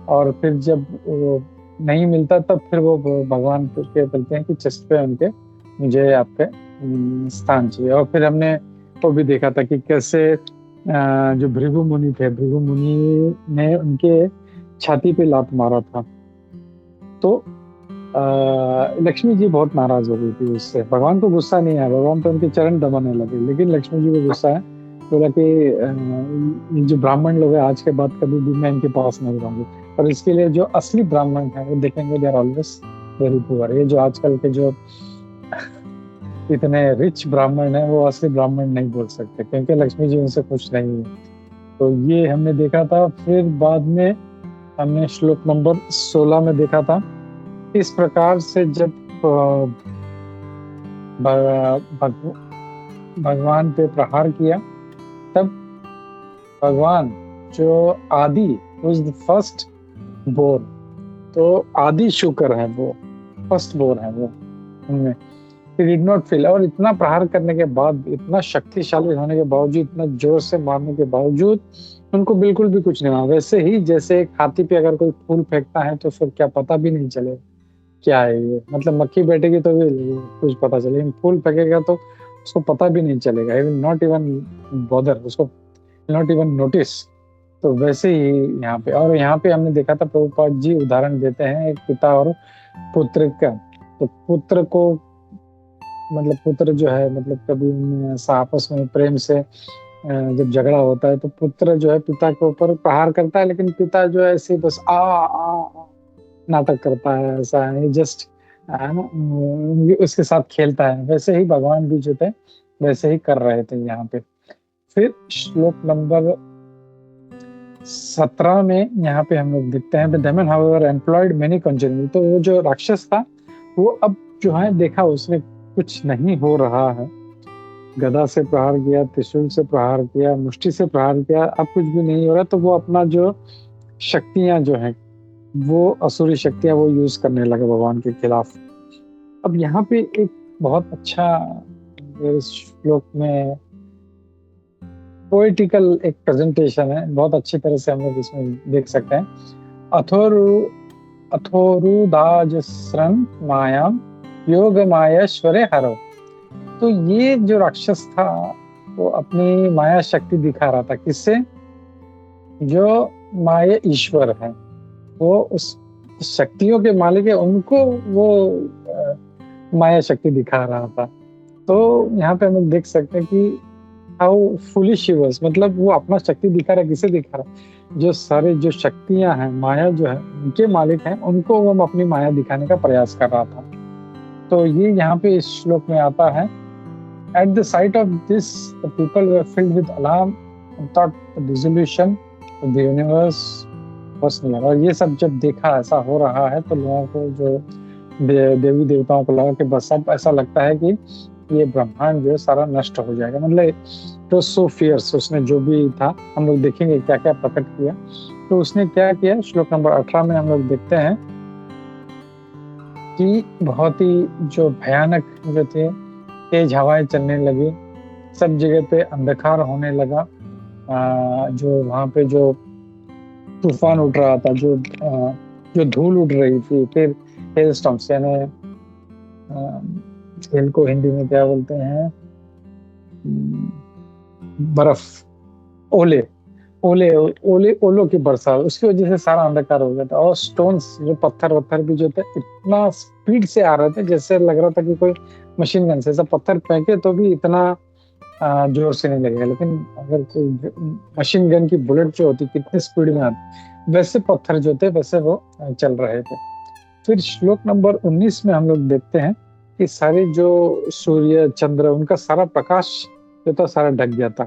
और फिर जब वो नहीं मिलता तब फिर वो भगवान को बोलते हैं कि चेस्ट पे उनके मुझे आपके स्थान चाहिए। और फिर हमने वो भी देखा था कि कैसे जो भृगु मुनि थे, भृगु मुनि ने उनके छाती पे लात मारा था, तो लक्ष्मी जी बहुत नाराज हो गई थी उससे। भगवान को गुस्सा नहीं आया, भगवान तो उनके चरण दबाने लगे, लेकिन लक्ष्मी जी को गुस्सा है, बोला कि जो ब्राह्मण लोग हैं आज के बाद कभी भी मैं इनके पास नहीं रहूंगी। और इसके लिए जो असली ब्राह्मण है वो देखेंगे, they are always very poor. ये जो आजकल के जो इतने रिच ब्राह्मण है वो असली ब्राह्मण नहीं बोल सकते, क्योंकि लक्ष्मी जी उनसे खुश नहीं है। तो ये हमने देखा था। फिर बाद में हमने श्लोक नंबर 16 में देखा था, इस प्रकार से जब भगवान पे प्रहार किया, तब भगवान जो आदि फर्स्ट बोर्न, तो आदि शुक्र है, वो फर्स्ट बोर्न है वो उनमें। he did not feel, और इतना प्रहार करने के बाद, इतना शक्तिशाली होने के बावजूद, इतना जोर से मारने के बावजूद उनको बिल्कुल भी कुछ नहीं हुआ। वैसे ही जैसे एक हाथी पे अगर कोई फूल फेंकता है तो फिर क्या पता भी नहीं चलेगा क्या है ये, मतलब मक्खी बैठेगी तो भी कुछ पता चलेगा, लेकिन फूल फेंकेगा तो उसको पता भी नहीं चलेगा, he will not even bother, उसको not even notice। तो वैसे ही यहाँ पे, और यहाँ पे हमने देखा था प्रभुपाद जी उदाहरण देते हैं एक पिता और पुत्र का। तो पुत्र को, मतलब पुत्र जो है, मतलब कभी उनमें ऐसा आपस में प्रेम से जब झगड़ा होता है तो पुत्र जो है पिता के ऊपर प्रहार करता है, लेकिन पिता जो है ऐसे बस आ नाटक करता है, ऐसा है जस्ट उसके साथ खेलता है। वैसे ही भगवान भी जो थे वैसे ही कर रहे थे यहाँ पे। फिर श्लोक नंबर 17 में यहाँ पे हम लोग देखते हैं, demon however employed many conjuring. तो वो जो राक्षस था वो अब जो है देखा उसने कुछ नहीं हो रहा है, गदा से प्रहार किया, त्रिशूल से प्रहार किया, मुष्टि से प्रहार किया, अब कुछ भी नहीं हो रहा, तो वो अपना जो शक्तियां जो हैं वो असुरी शक्तियां वो यूज करने लगे भगवान के खिलाफ। अब यहाँ पे एक बहुत अच्छा इस श्लोक में पोएटिकल एक प्रेजेंटेशन है, बहुत अच्छी तरह से हम लोग इसमें देख सकते हैं। अथोरुदाजस्रं मायाम योग मायाश्वरे हरो। तो ये जो राक्षस था वो अपनी माया शक्ति दिखा रहा था, किससे? जो माया ईश्वर है, वो उस शक्तियों के मालिक है, उनको वो माया शक्ति दिखा रहा था। तो यहाँ पे हम लोग देख सकते हैं कि हाउ फुलिश ही वाज, मतलब वो अपना शक्ति दिखा रहा है, किसे दिखा रहा है? जो सारे जो शक्तियां हैं, माया जो है उनके मालिक हैं, उनको वो अपनी माया दिखाने का प्रयास कर रहा था। तो ये यहाँ पे इस श्लोक में आता है, At the sight of this, the people were filled with alarm and thought the dissolution of the universe was near। और ये सब जब देखा ऐसा हो रहा है तो लोगों को, जो देवी देवताओं को लगा कि बस अब ऐसा लगता है कि ये ब्रह्मांड जो है सारा नष्ट हो जाएगा। मतलब तो सो फियर्स, उसने जो भी था, हम लोग देखेंगे क्या क्या प्रकट किया। तो उसने क्या किया, श्लोक नंबर 18 में हम लोग देखते हैं कि बहुत ही जो भयानक जो थे, तेज हवाएं चलने लगी, सब जगह पे अंधकार होने लगा, जो वहाँ पे जो तूफान उठ रहा था, जो धूल उड़ रही थी, फिर हेल स्टॉर्म्स, यानी हेल को हिंदी में क्या बोलते हैं, बर्फ, ओले ओले ओले ओलों की बरसात, उसकी वजह से सारा अंधकार हो गया था। और स्टोन्स, जो पत्थर भी जो थे इतना स्पीड से आ रहे थे जैसे लग रहा था कि कोई मशीन गन से, सब पत्थर फेंके तो भी इतना जोर से नहीं लगेगा, लेकिन अगर कोई मशीन गन की बुलेट जो होती कितनी स्पीड में आती, वैसे पत्थर जो थे वैसे वो चल रहे थे। फिर श्लोक नंबर 19 में हम लोग देखते हैं कि सारे जो सूर्य चंद्र, उनका सारा प्रकाश जो था सारा ढक गया था।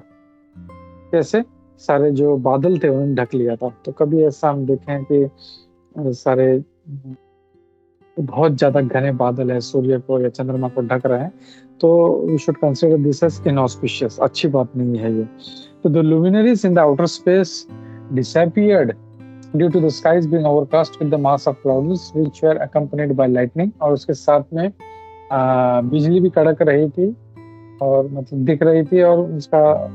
कैसे? सारे जो बादल थे उन्होंने ढक लिया था। तो कभी ऐसा हम देखें कि सारे बहुत ज्यादा घने बादल है, सूर्य को या चंद्रमा को ढक रहे हैं, तो we should consider this as inauspicious, अच्छी बात नहीं है ये। तो the luminaries in the outer space disappeared due to the skies being overcast with the mass of clouds which were accompanied by lightning। और उसके साथ में बिजली भी कड़क रही थी और मतलब दिख रही थी, और उसका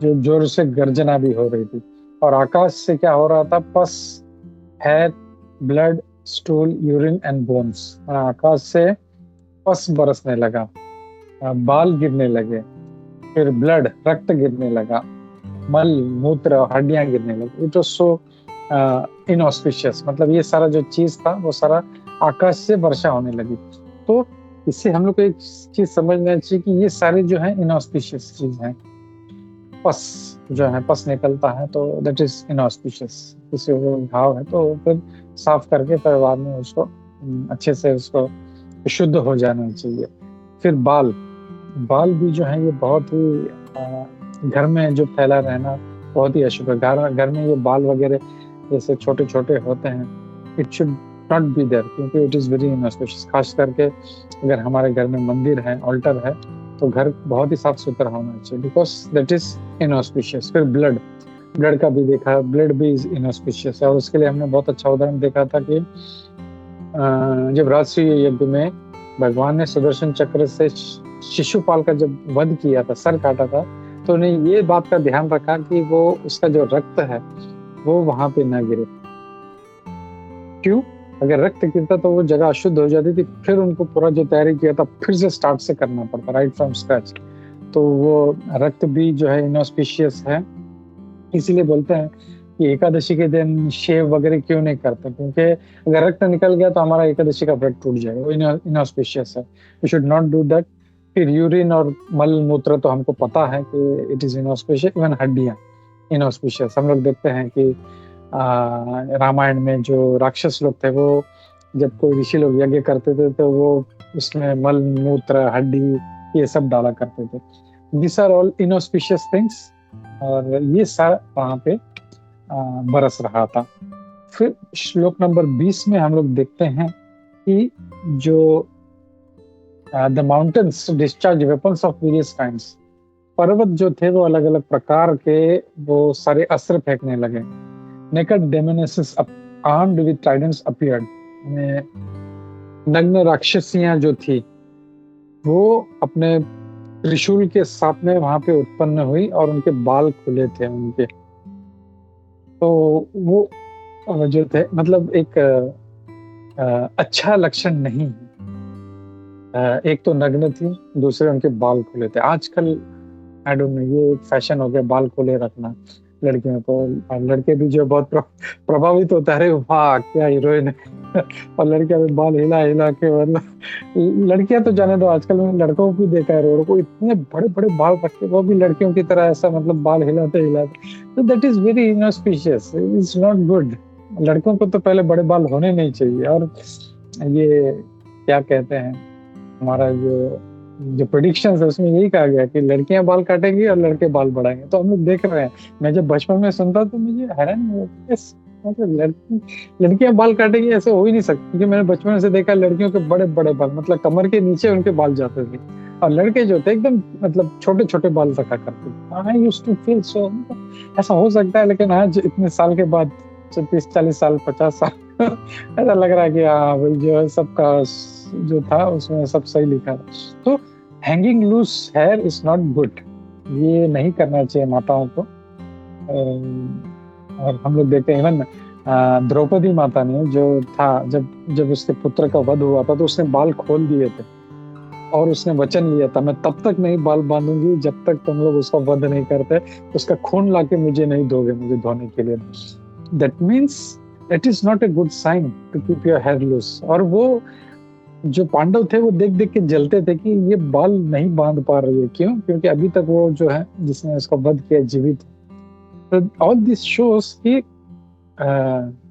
जो जोर से गर्जना भी हो रही थी। और आकाश से क्या हो रहा था? Pus, hair, blood, stool, urine and bones. आकाश से पस बरसने लगा, बाल गिरने लगे, फिर ब्लड, रक्त गिरने लगा, मल, मूत्र, हड्डियां गिरने लगी। इट वाज सो इनऑस्पिशियस, मतलब ये सारा जो चीज था वो सारा आकाश से वर्षा होने लगी। तो इससे हम लोग को एक चीज समझना चाहिए कि ये सारे जो है इनऑस्पिशियस चीज हैं। पस जो है, पस निकलता है तो दैट इज इनऑस्पिशियस। किसी को घाव है तो फिर साफ करके फिर बाद में उसको अच्छे से उसको शुद्ध हो जाना चाहिए। फिर बाल भी जो है ये बहुत ही घर में जो फैला रहना बहुत ही अशुभ है। घर में ये बाल वगैरह जैसे छोटे छोटे होते हैं, it should not be there, क्योंकि इट इज वेरी इनऑस्पिशियस। खास करके अगर हमारे घर में मंदिर है, ऑल्टर है, तो घर बहुत ही साफ सुथरा होना चाहिए, बिकॉज दैट इज इनऑस्पिशियस। फिर ब्लड का भी देखा, ब्लड भी इज इनऑस्पिशियस है। और उसके लिए हमने बहुत अच्छा उदाहरण देखा था कि जब राजसूय यज्ञ में भगवान ने सुदर्शन चक्र से शिशुपाल का जब वध किया था, सर काटा था, तो उन्हें ये बात का ध्यान रखा कि वो उसका जो रक्त है वो वहां पे न गिरे। क्यों? अगर रक्त गिरता तो वो जगह अशुद्ध हो जाती थी, फिर उनको पूरा जो तैयारी किया था फिर से स्टार्ट से करना पड़ता, राइट फ्रॉम स्क्रैच। तो वो रक्त भी जो है इनऑस्पिशियस है, इसीलिए बोलते हैं कि एकादशी के दिन शेव वगैरह क्यों नहीं करते, क्योंकि अगर रक्त निकल गया तो हमारा एकादशी का व्रत टूट जाएगा, वो इनऑस्पिशियस है, we should not do that. फिर यूरिन और मल मूत्र तो हमको पता है कि इट इज इनऑस्पिशियस, इवन हड्डियां इनऑस्पिशियस। हम लोग देखते हैं कि रामायण में जो राक्षस लोग थे, वो जब कोई ऋषि लोग यज्ञ करते थे तो वो उसमें मल मूत्र हड्डी ये सब डाला करते थे। This are all inauspicious things, और ये सारा वहां पे बरस रहा था। फिर श्लोक नंबर 20 में हम लोग देखते हैं कि जो the mountains discharge weapons of various kinds, पर्वत जो थे वो अलग अलग प्रकार के वो सारे अस्त्र फेंकने लगे। Naked demonesses armed with tridents appeared, नग्न राक्षसियां जो थी वो अपने त्रिशूल के साथ में वहां पे उत्पन्न हुई और उनके बाल खुले थे उनके। तो वो जो थे मतलब एक अच्छा लक्षण नहीं है। एक तो नग्न थी, दूसरे उनके बाल खुले थे। आजकल आई डोंट नो, ये एक फैशन हो गया बाल खुले रखना लड़कियों को, और लड़के भी जो बहुत प्रभावित होता है, अरे वाह क्या हीरोइन है और लड़कियां भी बाल हिला हिला के, मतलब लड़कियां तो जाने दो, आजकल मैंने लड़कों को भी देखा है रोड को इतने बड़े बड़े बाल रखे, वो भी लड़कियों की तरह ऐसा मतलब बाल हिलाते हिलाते, तो that is very inauspicious, it's not good. लड़कों को तो पहले बड़े बाल होने नहीं चाहिए। और ये क्या कहते हैं, हमारा जो प्रेडिक्शंस है उसमें यही कहा गया कि लड़कियां बाल काटेंगी और लड़के बाल बढ़ाएंगे। तो हम लोग देख रहे हैं, मैं जब बचपन में सुनता तो मुझे हैरान हुआ, मतलब लड़कियां बाल काटेंगी ऐसे हो ही नहीं सकती, क्योंकि मैंने बचपन से देखा लड़कियों के बड़े बड़े बाल, मतलब कमर के नीचे उनके बाल जाते थे, और लड़के जो थे एकदम मतलब छोटे छोटे बाल रखा करते थे। I used to feel so, ऐसा हो सकता है, लेकिन आज इतने साल के बाद 30-40 साल 50 साल ऐसा लग रहा है कि हाँ भाई जो है सबका जो था उसमें सब सही लिखा था। तो hanging loose hair is not good, ये नहीं करना चाहिए माताओं को। और हम लोग देखते हैं इवन द्रौपदी माता ने जो था, जब उसके पुत्र का वध हुआ था तो उसने बाल खोल दिए थे और उसने वचन लिया था, मैं तब तक नहीं बाल बांधूंगी जब तक तुम लोग उसका वध नहीं करते, उसका खून लाके मुझे नहीं दोगे मुझे धोने के लिए। That means it is not a good sign to keep your hair loose. और वो जो पांडव थे वो देख देख के जलते थे कि ये बाल नहीं बांध पा रही है, क्यों? क्योंकि अभी तक वो जो है जिसने उसका वध किया जीवित। तो ऑल दिस शोज कि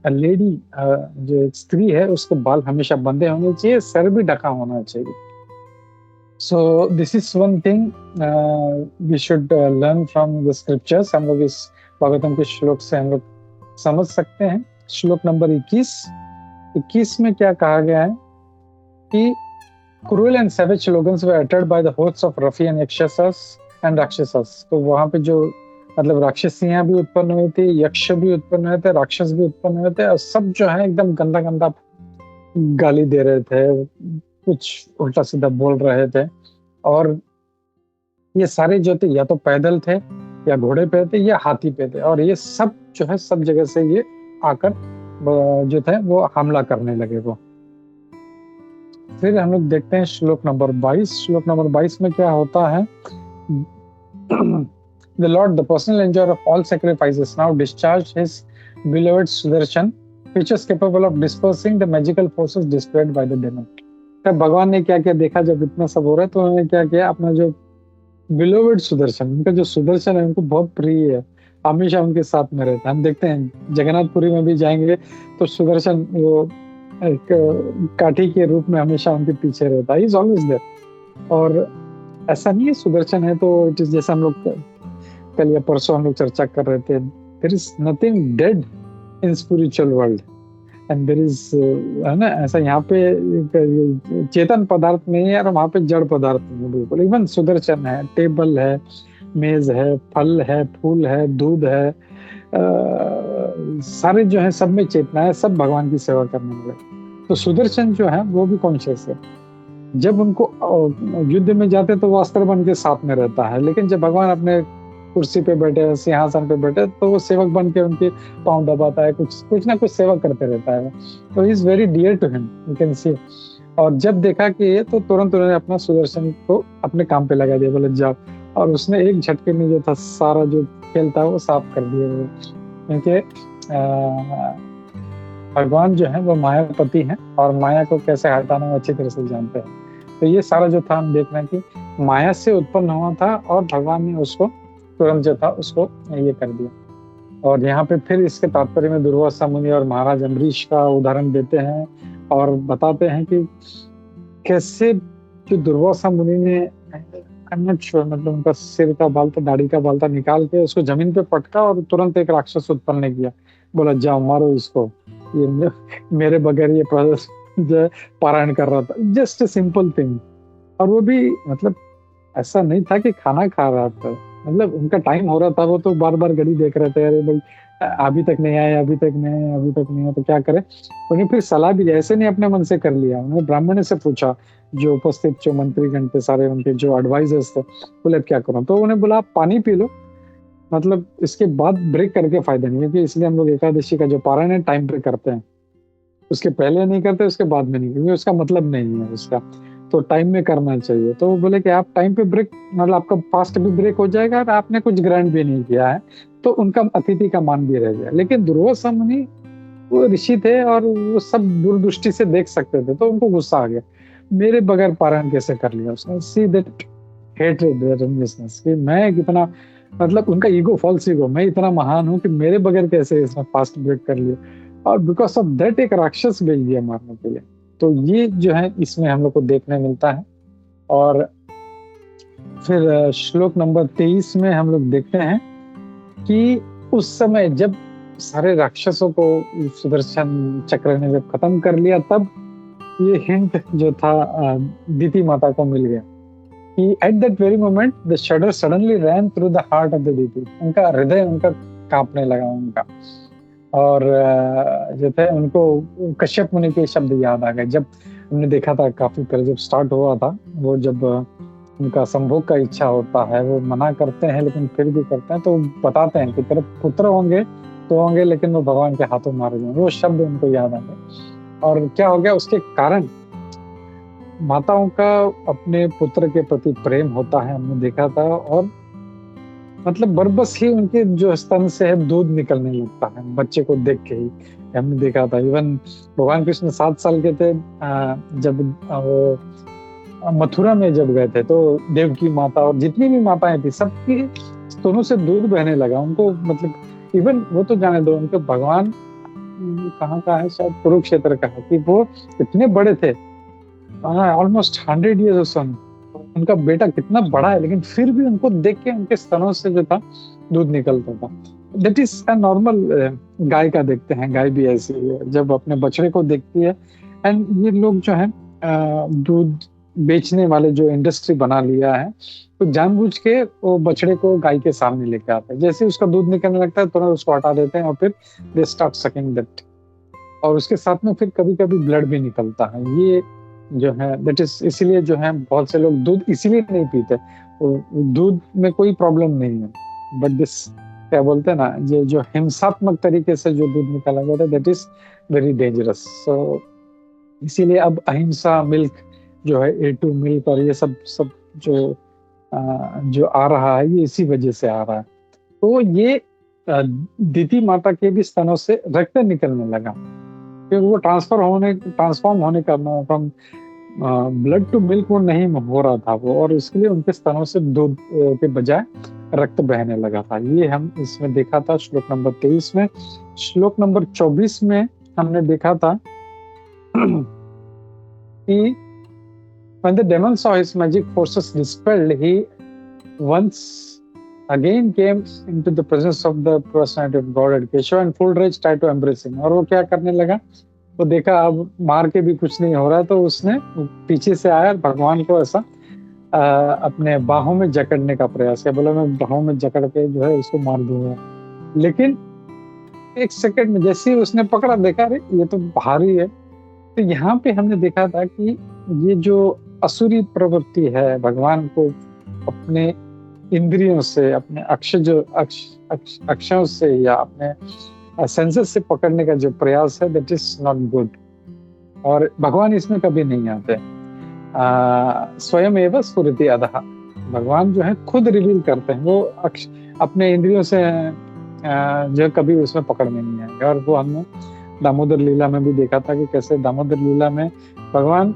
लेडी जो एक स्त्री है उसके बाल हमेशा बंधे होने चाहिए, सर भी ढका होना चाहिए। So this is one thing we should learn from the scriptures. हम लोग इस भागवतम के श्लोक से हम लोग समझ सकते हैं। श्लोक नंबर 21 में क्या कहा गया है कि cruel and savage slogans were uttered by the hosts of ruffian yakshasas and rakshasas। तो वहां पे जो मतलब राक्षसियां भी उत्पन्न हुई थी, यक्ष भी उत्पन्न हुए थे, राक्षस भी उत्पन्न हुए थे, और सब जो है एकदम गंदा गंदा गाली दे रहे थे, कुछ उल्टा सीधा बोल रहे थे। और ये सारे जो थे या तो पैदल थे या घोड़े पे थे या हाथी पे थे, और ये सब जो है सब जगह से ये आकर जो थे वो हमला करने लगे वो। फिर हम लोग देखते हैं श्लोक नंबर 22। श्लोक नंबर 22 में क्या होता है, The Lord, the personal enjoyer of all sacrifices, now discharged his beloved Sudarshan, which is capable of dispersing the magical forces displayed by the demon। तब भगवान ने क्या क्या देखा जब इतना सब हो रहा है, तो उन्होंने क्या किया, अपना जो बिलोवेड सुदर्शन, उनका जो सुदर्शन है उनको बहुत प्रिय है, हमेशा उनके साथ में रहता है। हम देखते हैं जगन्नाथपुरी में भी जाएंगे तो सुदर्शन वो एक काठी के रूप में हमेशा उनके पीछे रहता है, इज ऑलवेज देयर। और ऐसा नहीं है सुदर्शन है तो इट इज, जैसा हम लोग कल या परसों हम लोग चर्चा कर रहे थे, there is nothing dead in spiritual world and there is, है ना, ऐसा यहाँ पे चेतन पदार्थ नहीं है और वहाँ पे जड़ पदार्थ नहीं है बिल्कुल। इवन सुदर्शन है, टेबल है, मेज है, फल है, फूल है, दूध है, सारे जो है सब में चेतना है, सब भगवान की सेवा करने वाले। तो सुदर्शन जो है वो भी कॉन्शियस है। जब उनको युद्ध में जाते तो वो अस्त्र बन के साथ में रहता है, लेकिन जब भगवान अपने कुर्सी पे बैठे, सिंहासन पे बैठे, तो वो सेवक बन के उनके पाँव दबाता है, कुछ कुछ ना कुछ सेवा करते रहता है। तो he is very dear to him, you can see. और जब देखा कि ये, तो तुरंत उन्होंने अपना सुदर्शन को अपने काम पे लगा दिया, बोले जाओ। और उसने एक झटके में जो था सारा जो खेल था वो साफ कर दिया वो। क्योंकि भगवान जो है वो मायापति हैं और माया को कैसे हटाना वो अच्छी तरह से जानते हैं। तो ये सारा जो था हम देख रहे हैं कि माया से उत्पन्न हुआ था और भगवान ने उसको तुरंत जो था उसको ये कर दिया। और यहाँ पे फिर इसके तात्पर्य में दुर्वासा मुनि और महाराज अम्बरीश का उदाहरण देते हैं और बताते हैं कि कैसे जो दुर्वासा मुनि ने मतलब उनका सिर का बाल था, दाढ़ी का बाल था, निकाल के उसको जमीन पे पटका और तुरंत एक राक्षस उत्पन्न किया। बोला जाओ मारो इसको, ये मेरे बगैर ये जो पारायण कर रहा था। Just a simple thing. और वो भी मतलब ऐसा नहीं था कि खाना खा रहा था, मतलब उनका टाइम हो रहा था, वो तो बार बार घड़ी देख रहे थे, अरे भाई अभी तक नहीं आए, अभी तक नहीं आए, अभी तक नहीं आए, तो क्या करे। उन्हें फिर सलाह भी ऐसे नहीं अपने मन से कर लिया, उन्होंने ब्राह्मण से पूछा, जो उपस्थित जो मंत्रीगण थे सारे, उनके जो एडवाइजर्स थे, बोले क्या करूं। तो उन्हें बोला आप पानी पी लो, मतलब इसके बाद ब्रेक करके फायदा नहीं है, क्योंकि इसलिए हम लोग एकादशी का जो पारायण है टाइम पे करते हैं, उसके पहले नहीं करते, उसके बाद में नहीं, क्योंकि उसका मतलब नहीं है उसका, तो टाइम में करना चाहिए। तो वो बोले कि आप टाइम पे ब्रेक, मतलब आपका फास्ट भी ब्रेक हो जाएगा और आपने कुछ ग्रहण भी नहीं किया है, तो उनका अतिथि का मान भी रह जाए। लेकिन दुर्वासा मुनि वो ऋषि थे और वो सब दूरदृष्टि से देख सकते थे, तो उनको गुस्सा आ गया, मेरे बगैर पारायण कैसे कर लिया उसने। सी दैट हेटेड रेमिनिसेंस कि मैं कितना, मतलब उनका ईगो, फॉल्स ईगो, मैं इतना महान हूँ कि मेरे बगैर कैसे इसने फास्ट ब्रेक कर लिया, और बिकॉज ऑफ दैट एक राक्षस भेज दिया मारने के लिए। तो ये जो है इसमें हम लोग को देखने मिलता है। और फिर श्लोक नंबर 23 में हम लोग देखते हैं कि उस समय जब सारे राक्षसों को सुदर्शन चक्र ने जब खत्म कर लिया, तब ये हिंट जो था दीति माता को मिल गया कि at that very moment the shudder suddenly ran through the heart of the Diti. उनका हृदय उनका कांपने लगा उनका। और जो थे उनको कश्यप मुनि के शब्द याद आ गए। जब हमने देखा था काफी पहले जब स्टार्ट हुआ था, वो जब उनका संभोग का इच्छा होता है, वो मना करते हैं लेकिन फिर भी करते हैं, तो बताते हैं कि तेरे पुत्र होंगे तो होंगे, लेकिन वो भगवान के हाथों मारे जाएंगे। वो शब्द उनको याद आ गए। और क्या हो गया उसके कारण, माताओं का अपने पुत्र के प्रति प्रेम होता है, हमने देखा था, और मतलब बरबस ही उनके जो स्तन से है दूध निकलने लगता है बच्चे को देख के ही, हमने देखा था। इवन भगवान कृष्ण 7 साल के थे जब वो मथुरा में जब गए थे, तो देवकी माता और जितनी भी माताएं थी सबकी स्तनों से दूध बहने लगा उनको। मतलब इवन वो तो जाने दो, उनके भगवान कहाँ का है, शायद कुरुक्षेत्र का है, कि वो इतने बड़े थे, ऑलमोस्ट 100 ईयर्स सन, उनका बेटा कितना बड़ा है, लेकिन फिर भी उनको देख के उनके स्तनों से जो था दूध निकलता था। दैट इज अ नॉर्मल, गाय का देखते हैं, गाय भी ऐसी है जब अपने बछड़े को देखती है। एंड ये लोग जो है दूध बेचने वाले जो इंडस्ट्री बना लिया है, तो जानबूझ के वो बछड़े को गाय के सामने लेके आते हैं, जैसे उसका दूध निकलने लगता है तुरंत उसको हटा देते हैं और फिर दे स्टार्ट सकिंग दैट। और उसके साथ में फिर कभी कभी ब्लड भी निकलता है। ये जो है दैट इज, इसीलिए जो है बहुत से लोग दूध इसीलिए नहीं पीते, दूध में कोई प्रॉब्लम नहीं है, बट दिस क्या बोलते हैं ना, ये जो हिंसात्मक तरीके से जो दूध निकाला जाता है दैट इज वेरी डेंजरस। सो इसीलिए अब अहिंसा मिल्क जो है, A2 मिल्क और ये सब जो आ रहा है, ये इसी वजह से आ रहा है। तो ये दीति माता के भी स्तनों से रक्त निकलने लगा, फिर वो ट्रांसफॉर्म होने का फ्रॉम ब्लड टू मिल्क वो नहीं हो रहा था वो, और इसके लिए उनके स्तनों से दूध के बजाय रक्त बहने लगा था। ये हम इसमें देखा था श्लोक नंबर 23 में। श्लोक नंबर 24 में हमने देखा था कि when the demon saw his magic forces dispelled, he once again came into the presence of the personality of Godhead Keshav and full rage tried to embrace him। और वो क्या करने लगा, वो देखा अब मार के भी कुछ नहीं हो रहा है, तो उसने पीछे से आया भगवान को ऐसा अपने बाहों में जकड़ने का प्रयास किया। बोला मैं बाहों में जकड़ के जो है इसको मार दूंगा। लेकिन एक सेकंड में जैसे ही उसने पकड़ा, देखा अरे ये तो भारी है। तो यहाँ पे हमने देखा था कि ये जो असुरी प्रवृत्ति है भगवान को अपने इंद्रियों से, अपने अक्षों से या अपने सेंसेस से पकड़ने का जो प्रयास है, दैट इज नॉट गुड। और भगवान इसमें कभी नहीं आते। स्वयं एवं स्फुरति अधः, भगवान जो है खुद रिवील करते हैं, वो अपने इंद्रियों से जो कभी उसमें पकड़ में नहीं आएंगे। और वो हमने दामोदर लीला में भी देखा था कि कैसे दामोदर लीला में भगवान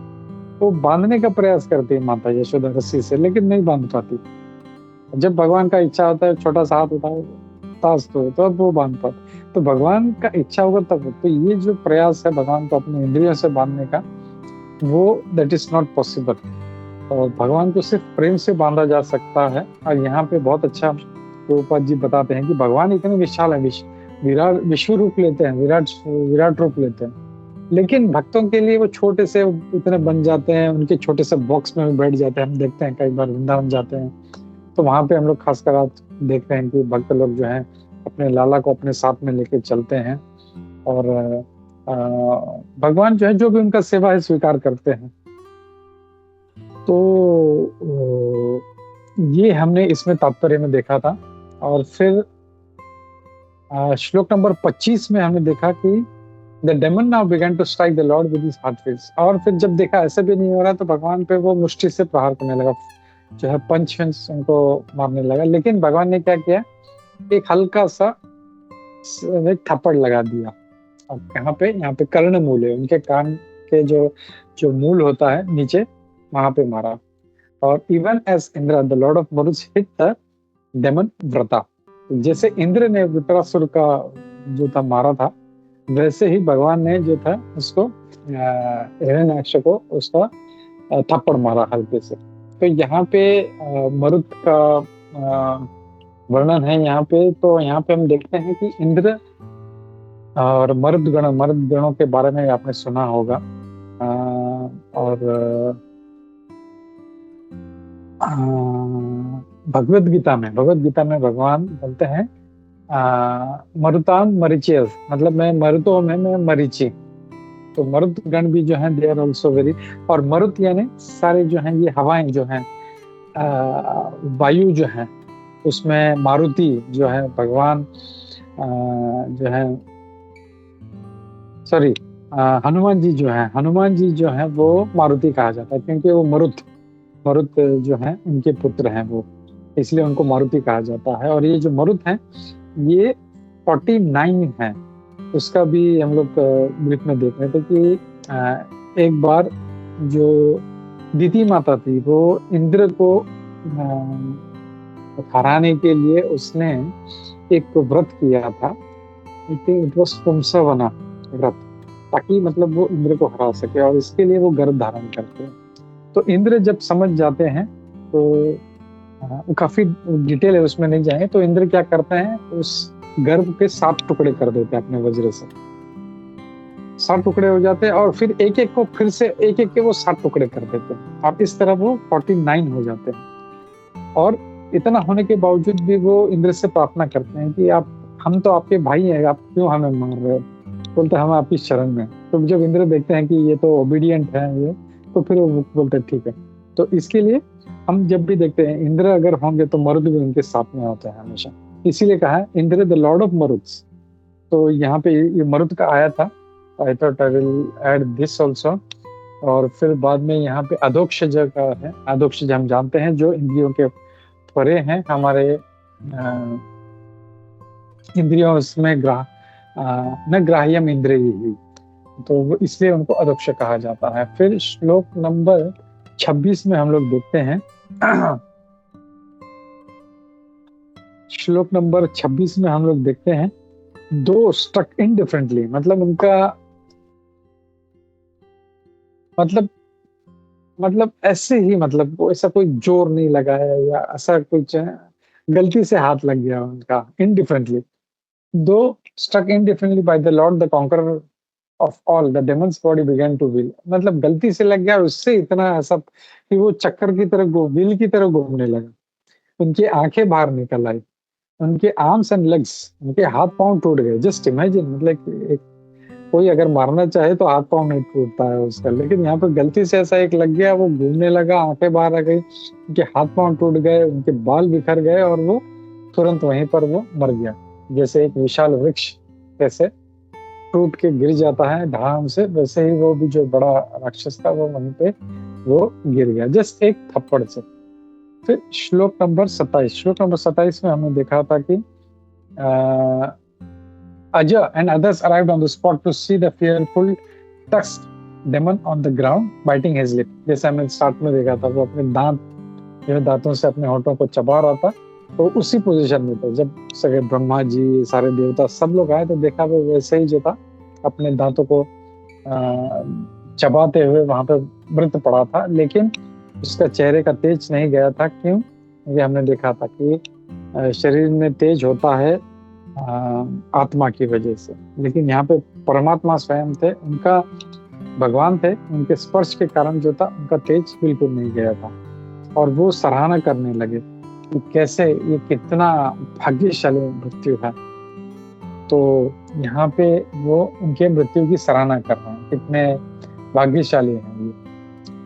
को बांधने का प्रयास करती है माता यशोदा रस्सी से, लेकिन नहीं बांध पाती। जब भगवान का इच्छा होता है, छोटा सा हाथ उठाओ, ताज तो अब वो बांध पाते। तो भगवान का इच्छा होगा तब। तो ये जो प्रयास है भगवान को अपने इंद्रियों से बांधने का, वो दैट इज नॉट पॉसिबल। और भगवान को सिर्फ प्रेम से बांधा जा सकता है। और यहाँ पे बहुत अच्छा प्रभुपाद जी बताते हैं कि भगवान इतने विशाल है, विराट विश्व रूप लेते हैं, विराट रूप लेते हैं, लेकिन भक्तों के लिए वो छोटे से इतने बन जाते हैं, उनके छोटे से बॉक्स में बैठ जाते हैं। हम देखते हैं कई बार वृंदावन जाते हैं तो वहां पे हम लोग खासकर आप देखते हैं कि भक्त लोग जो हैं अपने लाला को अपने साथ में लेके चलते हैं। और भगवान जो है जो भी उनका सेवा है स्वीकार करते हैं। तो ये हमने इसमें तात्पर्य में देखा था। और फिर श्लोक नंबर 25 में हमने देखा कि the demon now began to strike the lord with his heart fills. और फिर जब देखा ऐसे भी नहीं हो रहा तो भगवान पे वो मुष्टि से प्रहार करने लगा, जो है पंच उनको मारने लगा। लेकिन भगवान ने क्या किया, एक हल्का सा एक थप्पड़ लगा दिया। अब यहाँ पे कर्ण मूल है, उनके कान के जो मूल होता है नीचे, वहां पे मारा। और even as Indra the lord of Maruts hit the demon Vritra, जैसे इंद्र ने वित्रासुर का जो था मारा था, वैसे ही भगवान ने जो था उसको हिरण्याक्ष को उसका थप्पड़ मारा हल्के से। तो यहाँ पे मरुत का वर्णन है यहाँ पे। तो यहाँ पे हम देखते हैं कि इंद्र और मर्द गणों के बारे में आपने सुना होगा। और भगवत गीता में भगवान बोलते हैं मरुताम मरीचियस, मतलब मैं मरुतों में मैं मरीचि। तो मरुत गण भी जो हैं दे आर ऑल्सो वेरी, और मरुत यानी सारे जो हैं ये हवाएं जो हैं, वायु जो है, उसमें मारुति जो है भगवान जो है सॉरी हनुमान जी जो है वो मारुति कहा जाता है, क्योंकि वो मरुत जो है उनके पुत्र हैं वो, इसलिए उनको मारुति कहा जाता है। और ये जो मरुत हैं ये 49 हैं। उसका भी हम लोग ब्रीफ में देख रहे थे कि एक बार जो दीति माता थी वो इंद्र को हराने के लिए उसने एक व्रत किया था, इट वाज पुंसवना व्रत, ताकि मतलब वो इंद्र को हरा सके, और इसके लिए वो गर्भ धारण करते हैं। तो इंद्र जब समझ जाते हैं तो काफी डिटेल है, उसमें नहीं जाएंगे। तो इंद्र क्या करते हैं, उस गर्भ के 7 टुकड़े कर देते हैं अपने वज्र से, 7 टुकड़े हो जाते हैं। और फिर एक एक के वो 7 टुकड़े कर देते हैं, और इस तरह वो 49 हो जाते हैं। और इतना होने के बावजूद भी वो इंद्र से प्रार्थना करते हैं कि हम तो आपके भाई हैं, आप क्यों हमें मार रहे हो। बोलते हम आपकी शरण में। तो जब इंद्र देखते हैं कि ये तो ओबीडियंट है ये, तो फिर वो बोलते ठीक है। तो इसके लिए हम जब भी देखते हैं इंद्र अगर होंगे तो मरुद भी उनके साथ में होते हैं हमेशा, इसीलिए कहा है इंद्र द लॉर्ड ऑफ मरुद्स। तो यहाँ पे ये मरुद का आया था, I thought I will add this also. और फिर बाद में यहाँ पे अधोक्षज का है। अधोक्षज हम जानते हैं जो इंद्रियों के परे हैं, हमारे इंद्रियों में न ग्राह्यम इंद्रिय ही, तो इसलिए उनको अधोक्ष कहा जाता है। फिर श्लोक नंबर 26 में हम लोग देखते हैं श्लोक नंबर 26 में हम लोग देखते हैं दो स्ट्रक इनडिफरेंटली, मतलब उनका मतलब ऐसे ही, मतलब ऐसा कोई जोर नहीं लगाया या ऐसा कुछ गलती से हाथ लग गया उनका, indifferently though struck indifferently by the Lord the conqueror of all the demons body began to wheel, मतलब गलती से लग गया, उससे इतना ऐसा कि वो चक्कर की तरह व्हील की तरह घूमने लगा। उनकी आंखें बाहर निकल आई, उनके आर्म्स एंड लेग्स, उनके हाथ पांव टूट गए। जस्ट इमेजिन, मतलब एक कोई अगर मारना चाहे तो हाथ पांव नहीं टूटता है उसका, लेकिन यहाँ पे गलती से ऐसा एक लग गया, वो घूमने लगा, आंखें बाहर आ गई, उनके हाथ पांव टूट गए, उनके बाल बिखर गए और वो तुरंत वहीं पर वो मर गया। जैसे एक विशाल वृक्ष कैसे टूट के गिर जाता है ढाम से, वैसे ही वो भी जो बड़ा राक्षस था वो वहीं पे वो गिर गया, जस्ट एक थप्पड़ से। फिर श्लोक नंबर 27 में हमने देखा था कि Ajay and others arrived on the spot to see the fearful tusked demon on the ground biting his lip। जैसे हमने स्टार्ट में देखा था, वो अपने दांतों से अपने होठों को चबा रहा था, तो उसी पोजीशन में था। जब सगे ब्रह्मा जी, सारे देवता सब लोग आए तो देखा वो वैसे ही जो था अपने दांतों को चबाते हुए वहां पे मृत पड़ा था, लेकिन उसका चेहरे का तेज नहीं गया था। क्यों? ये हमने देखा था कि शरीर में तेज होता है आत्मा की वजह से, लेकिन यहाँ पे परमात्मा स्वयं थे, उनका भगवान थे, उनके स्पर्श के कारण जो था उनका तेज बिल्कुल नहीं गया था। और वो सराहना करने लगे कि कैसे ये कितना भाग्यशाली मृत्यु है। तो यहाँ पे वो उनके मृत्यु की सराहना कर रहे हैं, कितने भाग्यशाली हैं ये।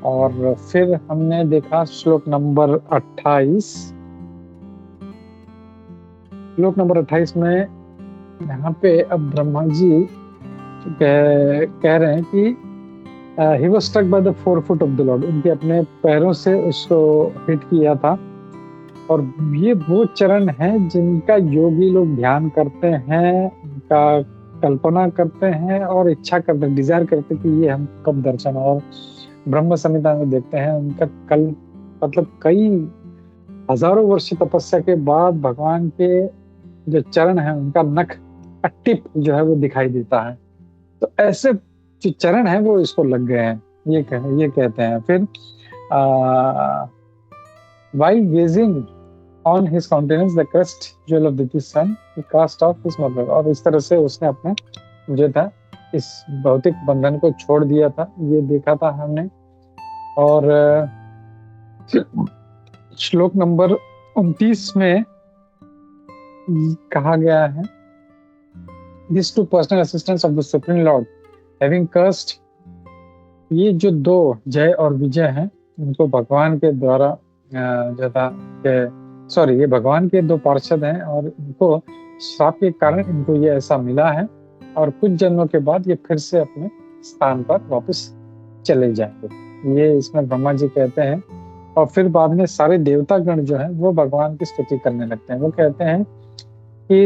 और फिर हमने देखा श्लोक नंबर 28। श्लोक नंबर 28 में यहाँ पे अब ब्रह्मा जी कह रहे हैं कि he was struck by the forefoot of the Lord। उनके अपने पैरों से उसको हिट किया था। और ये वो चरण है जिनका योगी लोग ध्यान करते हैं, उनका कल्पना करते हैं और इच्छा करते हैं, डिजायर करते हैं कि ये हम कब दर्शन। और ब्रह्म संहिता में देखते हैं उनका मतलब कई हजारों वर्ष तपस्या के बाद भगवान के जो चरण है उनका नख का टिप जो है वो दिखाई देता है। तो ऐसे जो चरण है वो इसको लग गए हैं, ये कहते हैं। फिर while gazing on his countenance the crest jewel of the sun he cast off his mother। और इस तरह से उसने अपने जो था इस भौतिक बंधन को छोड़ दिया था, ये देखा था हमने। और श्लोक नंबर 29 में कहा गया है these two personal assistants of the supreme lord having cursed। ये जो दो जय और विजय हैं उनको भगवान के द्वारा जो था ये भगवान के दो पार्षद हैं और इनको श्राप के कारण इनको ये ऐसा मिला है और कुछ जन्मों के बाद ये फिर से अपने स्थान पर वापस चले जाएंगे, ये इसमें ब्रह्मा जी कहते हैं। और फिर बाद में सारे देवतागण जो है वो भगवान की स्तुति करने लगते हैं। वो कहते हैं कि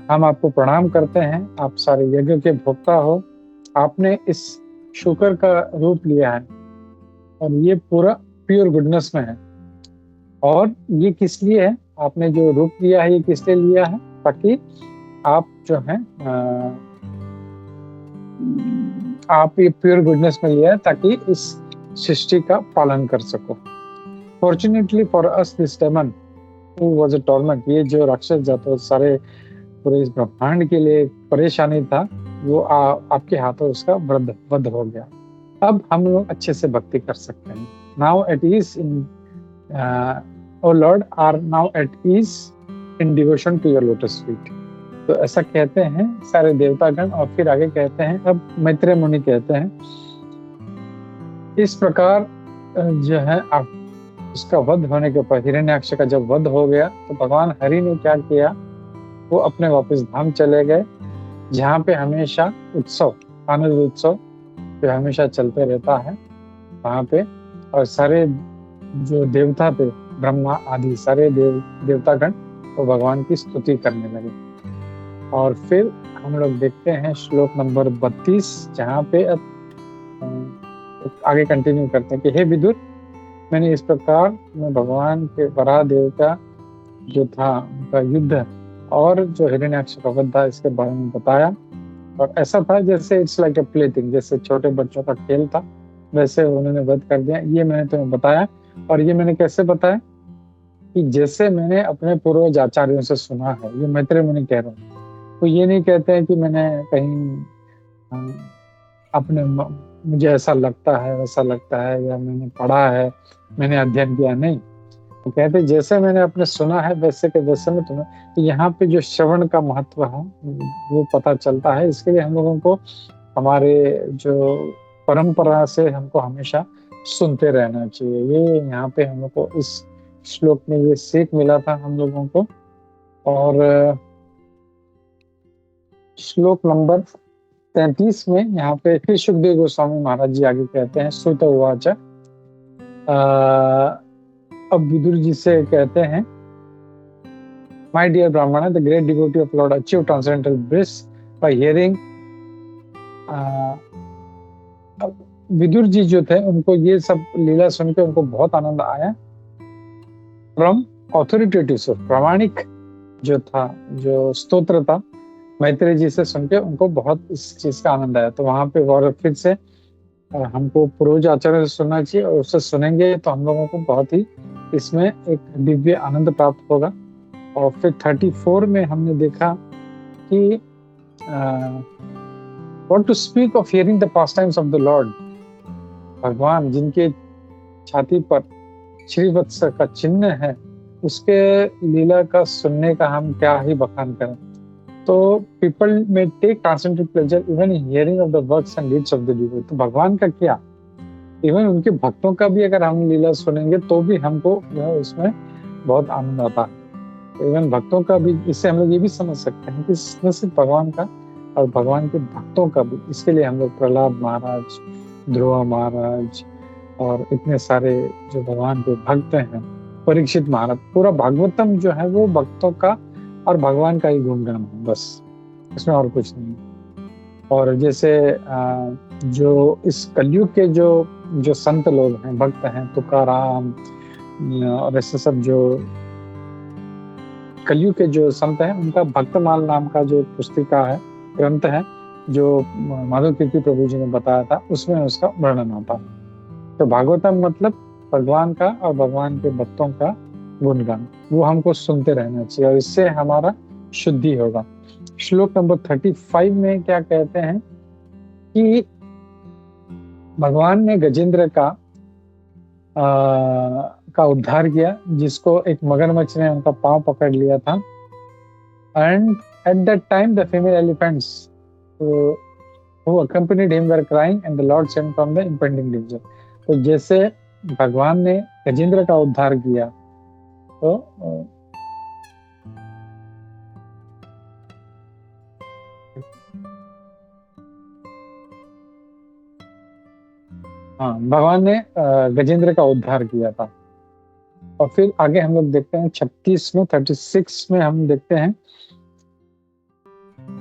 हम आपको प्रणाम करते हैं, आप सारे यज्ञ के भोक्ता हो, आपने इस शुक्र का रूप लिया है और ये पूरा प्योर गुडनेस में है। और ये किस लिए है? आपने जो रूप लिया है ये किस लिए लिया है? ताकि आप जो है आप ये प्योर गुडनेस में लिया है ताकि इस सृष्टि का पालन कर सको। Fortunately for us this demon who was a torment, ये जो राक्षस जाता सारे पूरे इस ब्रह्मांड के लिए परेशानी था, वो आपके हाथों उसका वध हो गया। अब हम लोग अच्छे से भक्ति कर सकते हैं। Now at ease in O Lord are now at ease in devotion to your lotus feet. तो ऐसा कहते हैं सारे देवतागण। और फिर आगे कहते हैं, अब मैत्रेय मुनि कहते हैं, इस प्रकार जो है आप उसका वध होने के ऊपर, हिरण्याक्ष का जब वध हो गया तो भगवान हरि ने क्या किया, वो अपने वापस धाम चले गए जहाँ पे हमेशा उत्सव, आनंद उत्सव जो हमेशा चलते रहता है वहाँ पे। और सारे जो देवता थे, ब्रह्मा आदि सारे देवतागण वो भगवान की स्तुति करने लगे। और फिर हम लोग देखते हैं श्लोक नंबर 32 जहाँ पे अब आगे कंटिन्यू करते हैं कि हे विदुर, मैंने इस प्रकार में भगवान के वराह देव का जो था उनका युद्ध और जो हिरण्याक्ष का वध था इसके बारे में बताया। और ऐसा था जैसे इट्स लाइक ए प्लेथिंग, जैसे छोटे बच्चों का खेल था वैसे उन्होंने वध कर दिया। ये मैंने तुम्हें बताया। और ये मैंने कैसे बताया कि जैसे मैंने अपने पूर्वज आचार्यों से सुना है, ये मैत्रेय मुनि कह रहा हूँ। तो ये नहीं कहते हैं कि मैंने कहीं अपने मुझे ऐसा लगता है वैसा लगता है या मैंने पढ़ा है, मैंने अध्ययन किया, नहीं। तो कहते जैसे मैंने अपने सुना है वैसे के वैसे में तुम्हें। तो यहाँ पे जो श्रवण का महत्व है वो पता चलता है। इसके लिए हम लोगों को हमारे जो परंपरा से हमको हमेशा सुनते रहना चाहिए। ये यहाँ पे हम लोग को इस श्लोक में ये सीख मिला था हम लोगों को। और श्लोक नंबर 33 में यहाँ पे फिर सुखदेव गोस्वामी महाराज जी आगे कहते हैं, श्रुत उवाच, अब विदुर जी से कहते हैं, my dear brahmana, the great devotee of lord achieve transcendental bliss by hearing. Vidura ji जो थे उनको ये सब लीला सुन के उनको बहुत आनंद आया। फ्रॉम ऑथोरिटेटिव सोर्स, प्रामाणिक जो था, जो स्तोत्र था, मैत्रेय जी से सुन के उनको बहुत इस चीज का आनंद आया। तो वहां पे और फिर से हमको पूर्वज आचार्य से सुनना चाहिए, और उससे सुनेंगे तो हम लोगों को बहुत ही इसमें एक दिव्य आनंद प्राप्त होगा। और फिर 34 में हमने देखा कि what to speak of hearing the pastimes of the Lord. भगवान जिनके छाती पर श्रीवत्स का चिन्ह है, उसके लीला का सुनने का हम क्या ही बखान करें। तो people may take transcendental pleasure even in hearing of the works and deeds of the devotee. तो भगवान का क्या, इवन उनके भक्तों का भी अगर हम लीला सुनेंगे तो भी हमको उसमें बहुत आनंद आता है। इवन भक्तों का भी, इससे हम लोग ये भी समझ सकते हैं कि न सिर्फ भगवान का और भगवान के भक्तों का भी। इसके लिए हम लोग प्रहलाद महाराज, ध्रुव महाराज और इतने सारे जो भगवान के भक्त हैं, परीक्षित महाराज, पूरा भागवतम जो है वो भक्तों का और भगवान का ही गुणगान है, बस इसमें और कुछ नहीं। और जैसे जो इस कलयुग के जो संत लोग हैं, भक्त हैं, तुकाराम और ऐसे सब जो कलयुग के जो संत हैं, उनका भक्तमाल नाम का जो पुस्तिका है, ग्रंथ है, जो माधव कीर्ति प्रभु जी ने बताया था, उसमें उसका वर्णन होता है। तो भागवतम मतलब भगवान का और भगवान के भक्तों का गुणगान, वो हमको सुनते रहना चाहिए और इससे हमारा शुद्धि होगा। श्लोक नंबर 35 में क्या कहते हैं कि भगवान ने गजेंद्र का उद्धार किया, जिसको एक मगरमच्छ ने उनका पांव पकड़ लिया था। And at that time the female elephants who accompanied him were crying and the Lord saved from the impending danger। तो जैसे भगवान ने गजेंद्र का उद्धार किया, तो हाँ, भगवान ने गजेंद्र का उद्धार किया था। और फिर आगे हम लोग देखते हैं 36 में हम देखते हैं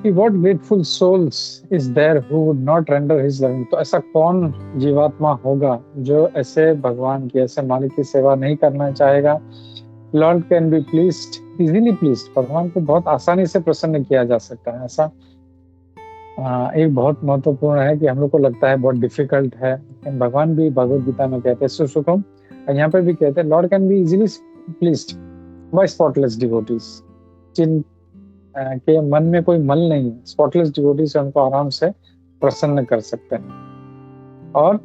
कि what grateful souls is there who would not render his loving। तो ऐसा कौन जीवात्मा होगा जो ऐसे भगवान की, ऐसे मालिक की सेवा नहीं करना चाहेगा। Lord can be pleased, easily pleased। भगवान को बहुत आसानी से प्रसन्न किया जा सकता है। ऐसा एक बहुत महत्वपूर्ण है कि हम लोग को लगता है बहुत डिफिकल्ट है, लेकिन भगवान भी भगवद गीता में कहते हैं सुसुखम, और यहाँ पे भी कहते हैं lord can be easily pleased by spotless devotees. जिन के मन में कोई मल नहीं है, स्पॉटलेस डिवोटी से उनको आराम से प्रसन्न कर सकते हैं और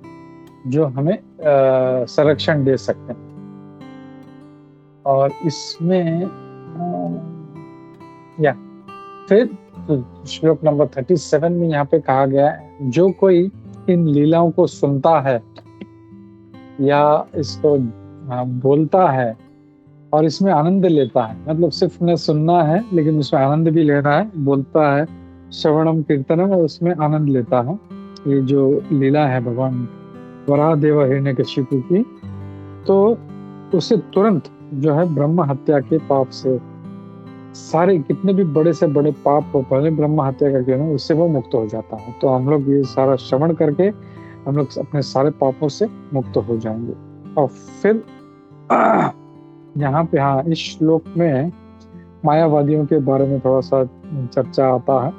जो हमें संरक्षण दे सकते हैं। और इसमें फिर श्लोक नंबर 37 में यहाँ पे कहा गया है, जो कोई इन लीलाओं को सुनता है या इसको बोलता है और इसमें आनंद लेता है, मतलब सिर्फ न सुनना है लेकिन उसमें आनंद भी लेना है, बोलता है श्रवणम कीर्तनम और उसमें आनंद लेता है। ये जो लीला है भगवान वराहदेव हिरण्यकशिपु की, तो उसे तुरंत जो है ब्रह्म हत्या के पाप से, सारे कितने भी बड़े से बड़े पाप हो, पहले ब्रह्म हत्या करके ना, उससे वो मुक्त हो जाता है। तो हम लोग ये सारा श्रवण करके हम लोग अपने सारे पापों से मुक्त हो जाएंगे। और फिर यहाँ पे इस श्लोक में मायावादियों के बारे में थोड़ा सा चर्चा आता है।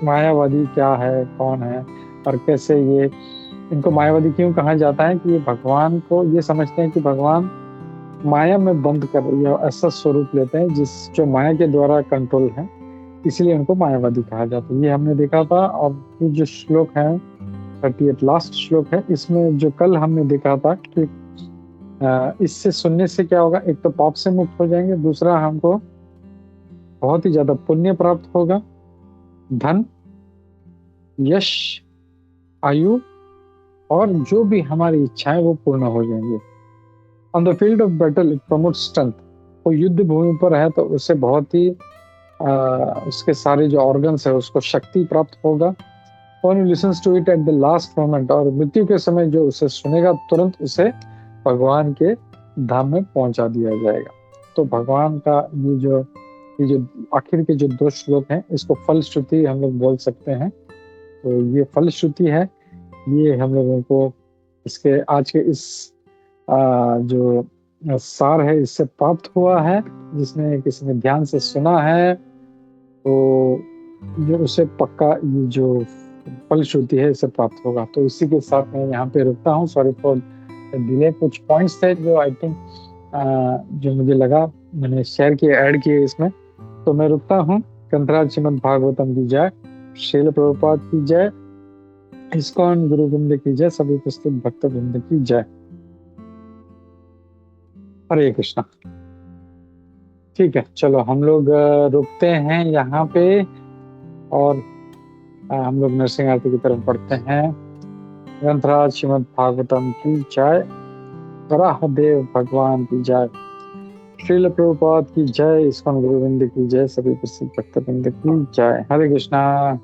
मायावादी क्या है, कौन है और कैसे ये, इनको मायावादी क्यों कहा जाता है कि ये भगवान को ये समझते हैं कि भगवान माया में बंद कर या ऐसा स्वरूप लेते हैं जिस जो माया के द्वारा कंट्रोल है, इसलिए उनको मायावादी कहा जाता है। ये हमने देखा था। और ये जो श्लोक है 38 लास्ट श्लोक है, इसमें जो कल हमने देखा था कि इससे सुनने से क्या होगा, एक तो पाप से मुक्त हो जाएंगे, दूसरा हमको बहुत ही ज्यादा पुण्य प्राप्त होगा, धन, यश, आयु और जो भी हमारी इच्छाएं वो पूर्ण हो जाएंगी। On the field of battle it promotes strength. वो युद्ध भूमि पर है तो उससे बहुत ही उसके सारे जो ऑर्गन्स है उसको शक्ति प्राप्त होगा। When he listens to it at the last moment, और मृत्यु के समय जो उसे सुनेगा तुरंत उसे भगवान के धाम में पहुंचा दिया जाएगा। तो भगवान का ये जो आखिर के जो 2 श्लोक हैं इसको फलश्रुति हम लोग बोल सकते हैं। तो ये फलश्रुति है, ये हम लोगों को इसके आज के इस जो सार है इससे प्राप्त हुआ है। जिसने किसी ने ध्यान से सुना है तो जो उसे पक्का ये जो फलश्रुति है इससे प्राप्त होगा। तो इसी के साथ मैं यहाँ पे रुकता हूँ। Sorry for delay. कुछ पॉइंट्स थे जो आई थिंक जो मुझे लगा मैंने शेयर किए, ऐड किए इसमें, तो मैं रुकता हूँ। ग्रंथराज श्रीमद् भागवतम की जय, श्रील प्रभुपाद की जय, इस्कॉन गुरुवृंद की जय, सभी उपस्थित भक्तवृंद की जय। हरे कृष्णा। ठीक है, चलो हम लोग रुकते हैं यहाँ पे और हम लोग नरसिंह आरती की तरफ बढ़ते हैं। ग्रंथराज श्रीमद् भागवतम की जय, वराहदेव भगवान की जय, श्रील प्रभुपाद की जय, इस्कॉन गुरुवृंद की जय, सभी प्रसिद्ध भक्तवृंद की जय। हरे कृष्णा।